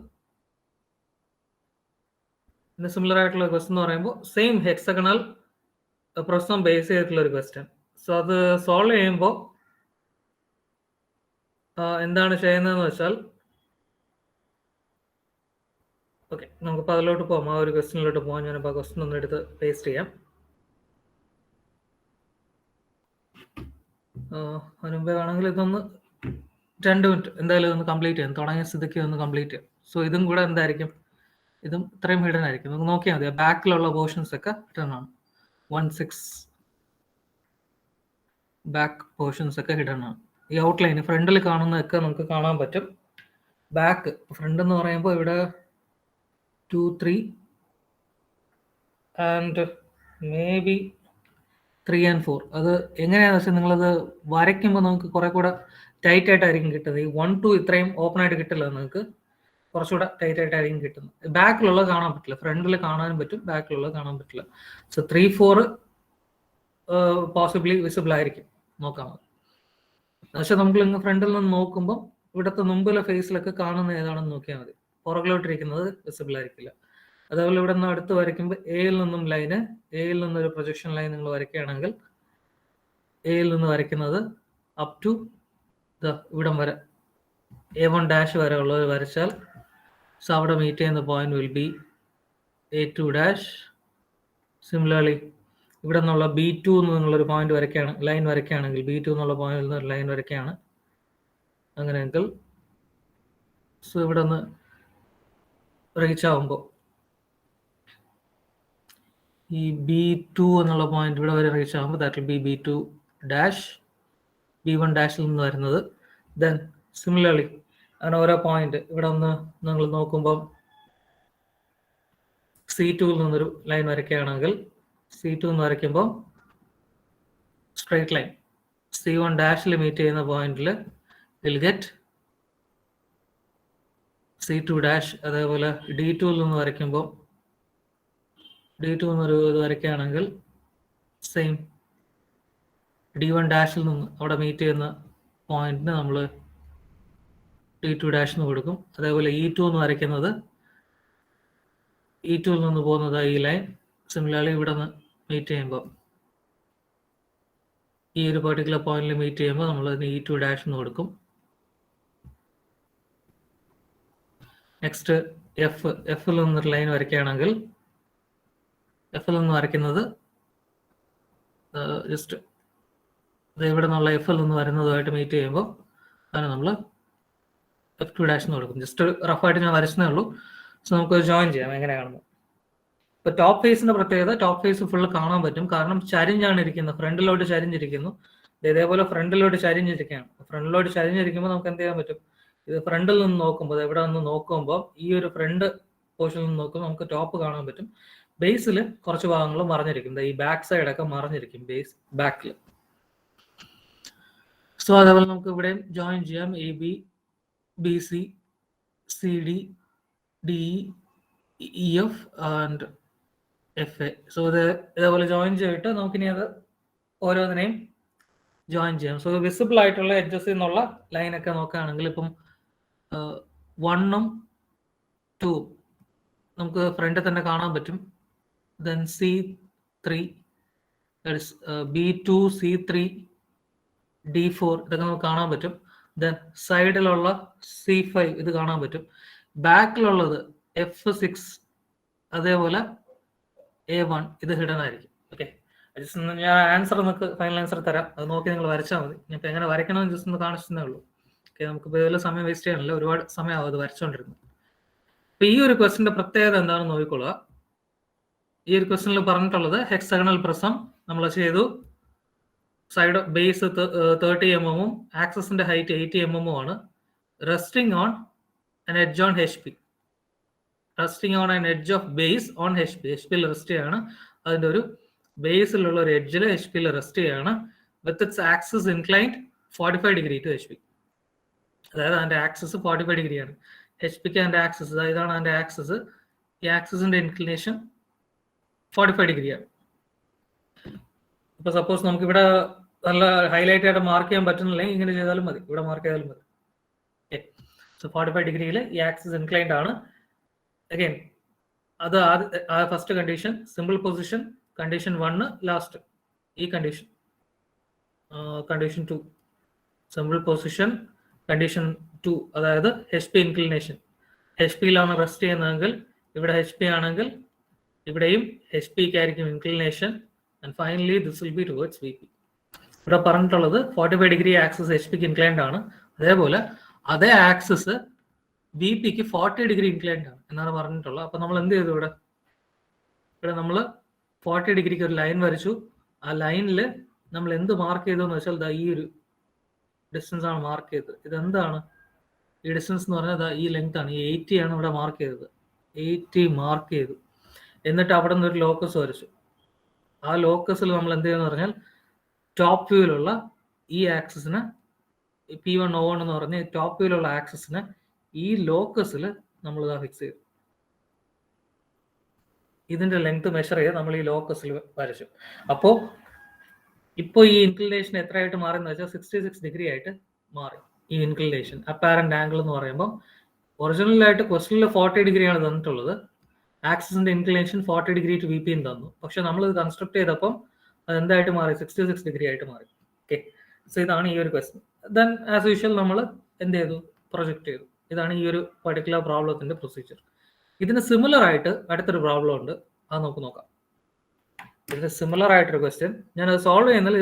ഇതിന് സിമിലർ ആയിട്ടുള്ള ക്വസ്റ്റൻ എന്ന് പറയുമ്പോൾ സെയിം ഹെക്സഗണൽ പ്രശ്നം ബേസ് ചെയ്തിട്ടുള്ള ഒരു ക്വസ്റ്റൻ. സോ അത് സോൾവ് ചെയ്യുമ്പോൾ എന്താണ് ചെയ്യുന്നതെന്ന് വെച്ചാൽ ഓക്കെ നമുക്കിപ്പോൾ അതിലോട്ട് പോകാം. ആ ഒരു ക്വസ്റ്റനിലോട്ട് പോകാം. ഞാനിപ്പോൾ ആ ക്വസ്റ്റൻ ഒന്ന് എടുത്ത് പേസ്റ്റ് ചെയ്യാം. അതിന് മുമ്പേ വേണമെങ്കിൽ ഇതൊന്ന് 2 മിനിറ്റ് എന്തായാലും ഇതൊന്ന് കംപ്ലീറ്റ് ചെയ്യാം. തുടങ്ങിയ സ്ഥിതിക്ക് ഒന്ന് കംപ്ലീറ്റ് ചെയ്യാം. സോ ഇതും കൂടെ എന്തായിരിക്കും, ഇതും ഇത്രയും ഹിഡൻ ആയിരിക്കും. നമുക്ക് നോക്കിയാൽ മതി. ബാക്കിലുള്ള പോർഷൻസ് ഒക്കെ ഹിഡൻ ആണ്. 1 6 ബാക്ക് പോർഷൻസ് ഒക്കെ ഹിഡൻ ആണ്. ഈ ഔട്ട്ലൈൻ ഫ്രണ്ടിൽ കാണുന്നതൊക്കെ നമുക്ക് കാണാൻ പറ്റും. ബാക്ക് ഫ്രണ്ട് എന്ന് പറയുമ്പോൾ ഇവിടെ 2 3 ആൻഡ് മേ ബി 3 and 4. അത് എങ്ങനെയാണെന്ന് വെച്ചാൽ നിങ്ങളത് വരയ്ക്കുമ്പോൾ നമുക്ക് കുറെ കൂടെ ടൈറ്റ് ആയിട്ടായിരിക്കും കിട്ടുന്നത്. ഈ 1 2 ഇത്രയും ഓപ്പൺ ആയിട്ട് കിട്ടില്ല. നിങ്ങൾക്ക് കുറച്ചുകൂടെ ടൈറ്റ് ആയിട്ടായിരിക്കും കിട്ടുന്നത്. ബാക്കിലുള്ളത് കാണാൻ പറ്റില്ല. ഫ്രണ്ടിൽ കാണാനും പറ്റും, ബാക്കിലുള്ളത് കാണാൻ പറ്റില്ല. സോ 3 4 പോസിബിളി വിസിബിൾ ആയിരിക്കും. നോക്കാം. പക്ഷെ നമുക്ക് ഇങ്ങ് ഫ്രണ്ടിൽ നിന്ന് നോക്കുമ്പോൾ ഇവിടുത്തെ മുമ്പിലെ ഫേസിലൊക്കെ കാണുന്ന ഏതാണെന്ന് നോക്കിയാൽ മതി. പുറകിലോട്ടിരിക്കുന്നത് വിസിബിൾ ആയിരിക്കില്ല. അതേപോലെ ഇവിടെ നിന്ന് അടുത്ത് വരയ്ക്കുമ്പോൾ എയിൽ നിന്നും ലൈന്, എയിൽ നിന്നൊരു പ്രൊജക്ഷൻ ലൈൻ നിങ്ങൾ വരയ്ക്കുകയാണെങ്കിൽ എയിൽ നിന്ന് വരയ്ക്കുന്നത് അപ് ടു ഇവിടം വരെ A1 ഡാഷ് വരെ ഉള്ളത് വരച്ചാൽ സോ അവിടെ മീറ്റ് ചെയ്യുന്ന point will B A2 dash. Similarly ഇവിടെ നിന്നുള്ള B2 എന്നുള്ളൊരു പോയിന്റ് വരയ്ക്കുകയാണ്, ലൈൻ വരയ്ക്കുകയാണെങ്കിൽ B2 എന്നുള്ള പോയിന്റിൽ നിന്ന് ഒരു ലൈൻ വരയ്ക്കുകയാണ്. അങ്ങനെയെങ്കിൽ സോ ഇവിടെ നിന്ന് റീച്ച് ആവുമ്പോൾ ഈ B2 എന്നുള്ള പോയിന്റ് ഇവിടെ വരെ റീച്ച് ആകുമ്പോൾ that will B B2 dash, B1 ഡാഷിൽ നിന്ന് വരുന്നത്. ദെൻ സിമിലർലി അങ്ങനെ ഓരോ പോയിന്റ് ഇവിടെ ഒന്ന് നിങ്ങൾ നോക്കുമ്പോൾ C2ൽ നിന്നൊരു ലൈൻ വരയ്ക്കുകയാണെങ്കിൽ C2 എന്ന് വരയ്ക്കുമ്പോൾ സ്ട്രൈറ്റ് ലൈൻ C1 ഡാഷിൽ മീറ്റ് ചെയ്യുന്ന പോയിന്റിൽ വിൽ ഗെറ്റ് C2 ഡാഷ്. അതേപോലെ D2ൽ നിന്ന് വരയ്ക്കുമ്പോൾ D2 എന്നൊരു ഇത് വരയ്ക്കുകയാണെങ്കിൽ സെയിം D1 ഡാഷിൽ നിന്ന് അവിടെ മീറ്റ് ചെയ്യുന്ന പോയിന്റിന് നമ്മൾ D2 ഡാഷ് എന്ന് കൊടുക്കും. അതേപോലെ E2 എന്ന് വരയ്ക്കുന്നത് E2ൽ നിന്ന് പോകുന്നത് ഈ ലൈൻ സിമിലർലി ഇവിടെ നിന്ന് മീറ്റ് ചെയ്യുമ്പോൾ ഈ ഒരു പെർട്ടിക്കുലർ പോയിന്റിൽ മീറ്റ് ചെയ്യുമ്പോൾ നമ്മൾ അതിന് E2 ഡാഷ് എന്ന് കൊടുക്കും. നെക്സ്റ്റ് എഫിൽ നിന്നൊരു ലൈൻ വരയ്ക്കുകയാണെങ്കിൽ എഫിൽ നിന്ന് വരയ്ക്കുന്നത് ജസ്റ്റ് ഇവിടെ നിന്നുള്ള എഫിൽ നിന്ന് വരുന്നതുമായിട്ട് മീറ്റ് ചെയ്യുമ്പോൾ അതിന് നമ്മൾ F2 ഡാഷ് എന്ന് കൊടുക്കും. ജസ്റ്റ് റഫായിട്ട് ഞാൻ വരച്ചതേ ഉള്ളൂ. സോ നമുക്ക് ജോയിൻ ചെയ്യാം എങ്ങനെയാണെന്ന്. ഇപ്പോൾ ടോപ്പ് ഫേസിന്റെ പ്രത്യേകത, ടോപ്പ് ഫേസ് ഫുള്ള് കാണാൻ പറ്റും, കാരണം ചരിഞ്ഞാണ് ഇരിക്കുന്നത്, ഫ്രണ്ടിലോട്ട് ചരിഞ്ഞിരിക്കുന്നു. ഇതേപോലെ ഫ്രണ്ടിലോട്ട് ചരിഞ്ഞിരിക്കുകയാണ്. ഫ്രണ്ടിലോട്ട് ചരിഞ്ഞിരിക്കുമ്പോൾ നമുക്ക് എന്ത് ചെയ്യാൻ പറ്റും, ഇത് ഫ്രണ്ടിൽ നിന്ന് നോക്കുമ്പോൾ എവിടെ നിന്ന് നോക്കുമ്പോൾ ഈ ഒരു ഫ്രണ്ട് പോർഷനിൽ നിന്ന് നോക്കുമ്പോൾ നമുക്ക് ടോപ്പ് കാണാൻ പറ്റും. ബേസിൽ കുറച്ച് ഭാഗങ്ങൾ മറഞ്ഞിരിക്കും, ഈ ബാക്ക് സൈഡ് ഒക്കെ മറഞ്ഞിരിക്കും ബേസ് ബാക്കിൽ. സോ അതേപോലെ നമുക്ക് ഇവിടെ ജോയിൻ ചെയ്യാം AB, BC, CD, DE, EF and FA. So ഇതേപോലെ ജോയിൻ ചെയ്തിട്ട് നമുക്കിനി അത് ഓരോന്നിനെയും ജോയിൻ ചെയ്യാം. സോ വിസിബിൾ ആയിട്ടുള്ള എഡ്ജസ് എന്നുള്ള ലൈനൊക്കെ നോക്കുകയാണെങ്കിൽ ഇപ്പം 1ഉം 2 നമുക്ക് ഫ്രണ്ടിൽ തന്നെ കാണാൻ പറ്റും. Then C3, B2, C3, D4 ഇതൊക്കെ നമുക്ക് കാണാൻ പറ്റും. ദെൻ സൈഡിലുള്ള C5 ഇത് കാണാൻ പറ്റും. ബാക്കിലുള്ളത് F6 അതേപോലെ A1 ഇത് ഹിഡൻ ആയിരിക്കും. ഓക്കെ, ഞാൻ ആൻസർ നിങ്ങൾക്ക് ഫൈനൽ ആൻസർ തരാം, അത് നോക്കി നിങ്ങൾ വരച്ചാൽ മതി. ഞാൻ എങ്ങനെ വരയ്ക്കണമെന്ന് ജസ്റ്റ് ഒന്ന് കാണിച്ചതേ ഉള്ളൂ. ഓക്കെ, നമുക്ക് ഇതുപോലെ സമയം വേസ്റ്റ് ചെയ്യാനില്ല, ഒരുപാട് സമയമാവും അത് വരച്ചുകൊണ്ടിരുന്നത്. അപ്പൊ ഈ ഒരു ക്വസ്റ്റിന്റെ പ്രത്യേകത എന്താണെന്ന് നോക്കിക്കൊള്ളുക. ഈ ഒരു ക്വസ്റ്റിനിൽ പറഞ്ഞിട്ടുള്ളത് ഹെക്സഗണൽ പ്രിസം നമ്മൾ ചെയ്തു, സൈഡ് ബേസ് 30 mm ആക്സസിന്റെ ഹൈറ്റ് 80 mm ആണ്. Resting on an edge on HP, resting on an edge of base on HP, HPയിൽ റെസ്റ്റ് ചെയ്യാണ്, അതിന്റെ ഒരു ബേസിലുള്ള ഒരു എഡ്ജിൽ HPയിൽ റെസ്റ്റ് ചെയ്യാണ്. With its axis inclined 45 degree to HP. അതായത് അതിന്റെ ആക്സിസ് 45 ഡിഗ്രിയാണ്. HPക്ക് അതിന്റെ ആക്സിസ്, ഇതാണ് അതിന്റെ ആക്സിസ്, ഈ ആക്സിസിന്റെ ഇൻക്ലിനേഷൻ 45 ഡിഗ്രിയാണ്. ഇപ്പൊ സപ്പോസ് നമുക്ക് ഇവിടെ നല്ല ഹൈലൈറ്റ് ആയിട്ട് മാർക്ക് ചെയ്യാൻ പറ്റുന്നില്ലെങ്കിൽ ഇങ്ങനെ ചെയ്താലും മതി, ഇവിടെ മാർക്ക് ചെയ്താലും മതി. സോ 45 ഡിഗ്രിയിൽ ഈ ആക്സിസ് ഇൻക്ലൈൻഡ് ആണ്. അഗൈൻ അത് first condition, simple position. Condition 1 last, ഈ condition. Condition 2 simple position. Condition 2 അതായത് HP ഇൻക്ലിനേഷൻ. HPയിലാണ് റെസ്റ്റ് ചെയ്യുന്നതെങ്കിൽ ഇവിടെ HP ആണെങ്കിൽ ഇവിടെയും HPക്ക് ആയിരിക്കും inclination. And finally this will be towards VP. ഇവിടെ പറഞ്ഞിട്ടുള്ളത് 45 ഡിഗ്രി ആക്സിസ് HPക്ക് ഇൻക്ലൈൻഡ് ആണ്, അതേപോലെ അതേ ആക്സിസ് VPക്ക് 40 ഡിഗ്രി ഇൻക്ലൈൻഡ് ആണ് എന്നാണ് പറഞ്ഞിട്ടുള്ളത്. അപ്പൊ നമ്മൾ എന്ത് ചെയ്തു, ഇവിടെ നമ്മൾ 40 ഡിഗ്രിക്ക് ഒരു ലൈൻ വരച്ചു. ആ ലൈനിൽ നമ്മൾ എന്ത് മാർക്ക് ചെയ്തതെന്ന് വെച്ചാൽ ഈ ഒരു ഡിസ്റ്റൻസ് ആണ് മാർക്ക് ചെയ്തത്. ഇതെന്താണ് ഈ ഡിസ്റ്റൻസ് എന്ന് പറഞ്ഞാൽ ഈ ലെങ്ത് ആണ്, ഈ 80 ആണ് ഇവിടെ മാർക്ക് ചെയ്തത്. 80 മാർക്ക് ചെയ്തു. എന്നിട്ട് അവിടെ നിന്ന് ഒരു ലോക്കസ് വരച്ചു. ആ ലോക്കസിൽ നമ്മൾ എന്ത് ചെയ്യുന്ന പറഞ്ഞാൽ ടോപ്പ് വ്യൂവിലുള്ള ഈ ആക്സിസിന് P1O1 എന്ന് പറഞ്ഞ ടോപ്പ് വ്യൂവിലുള്ള ആക്സിസിന് ഈ ലോക്കസിൽ നമ്മൾ ഫിക്സ് ചെയ്തു. ഇതിന്റെ ലെങ്ത് മെഷർ ചെയ്ത് നമ്മൾ ഈ ലോക്കസിൽ വരച്ചു. അപ്പോൾ ഇപ്പോൾ ഈ ഇൻക്ലിനേഷൻ എത്രയായിട്ട് മാറിയെന്ന് വെച്ചാൽ 66 ഡിഗ്രി ആയിട്ട് മാറി. ഈ ഇൻക്ലിനേഷൻ അപ്പാരന്റ് ആംഗിൾ എന്ന് പറയുമ്പോൾ ഒറിജിനലായിട്ട് ക്വസ്റ്റനിൽ 40 ഡിഗ്രിയാണ് തന്നിട്ടുള്ളത്. ആക്സിസിന്റെ ഇൻക്ലിനേഷൻ 40 ഡിഗ്രി ടു VP തന്നു. പക്ഷെ നമ്മൾ ഇത് കൺസ്ട്രക്ട് ചെയ്തപ്പം അത് എന്തായിട്ട് മാറി, 66 ഡിഗ്രി ആയിട്ട് മാറി. ഓക്കെ, സോ ഇതാണ് ഈ ഒരു ക്വസ്റ്റൻ. ദെൻ ആസ് യൂഷ്വൽ നമ്മൾ എന്ത് ചെയ്തു, പ്രൊജക്ട് ചെയ്തു. ഇതാണ് ഈ ഒരു പർട്ടിക്കുലർ പ്രോബ്ലത്തിന്റെ പ്രൊസീജിയർ. ഇതിന് സിമിലർ ആയിട്ട് അടുത്തൊരു പ്രോബ്ലം ഉണ്ട്, അത് നമുക്ക് നോക്കാം. ഇതിന് സിമിലർ ആയിട്ടൊരു ക്വസ്റ്റ്യൻ ഞാൻ അത് സോൾവ് ചെയ്യുന്നതിൽ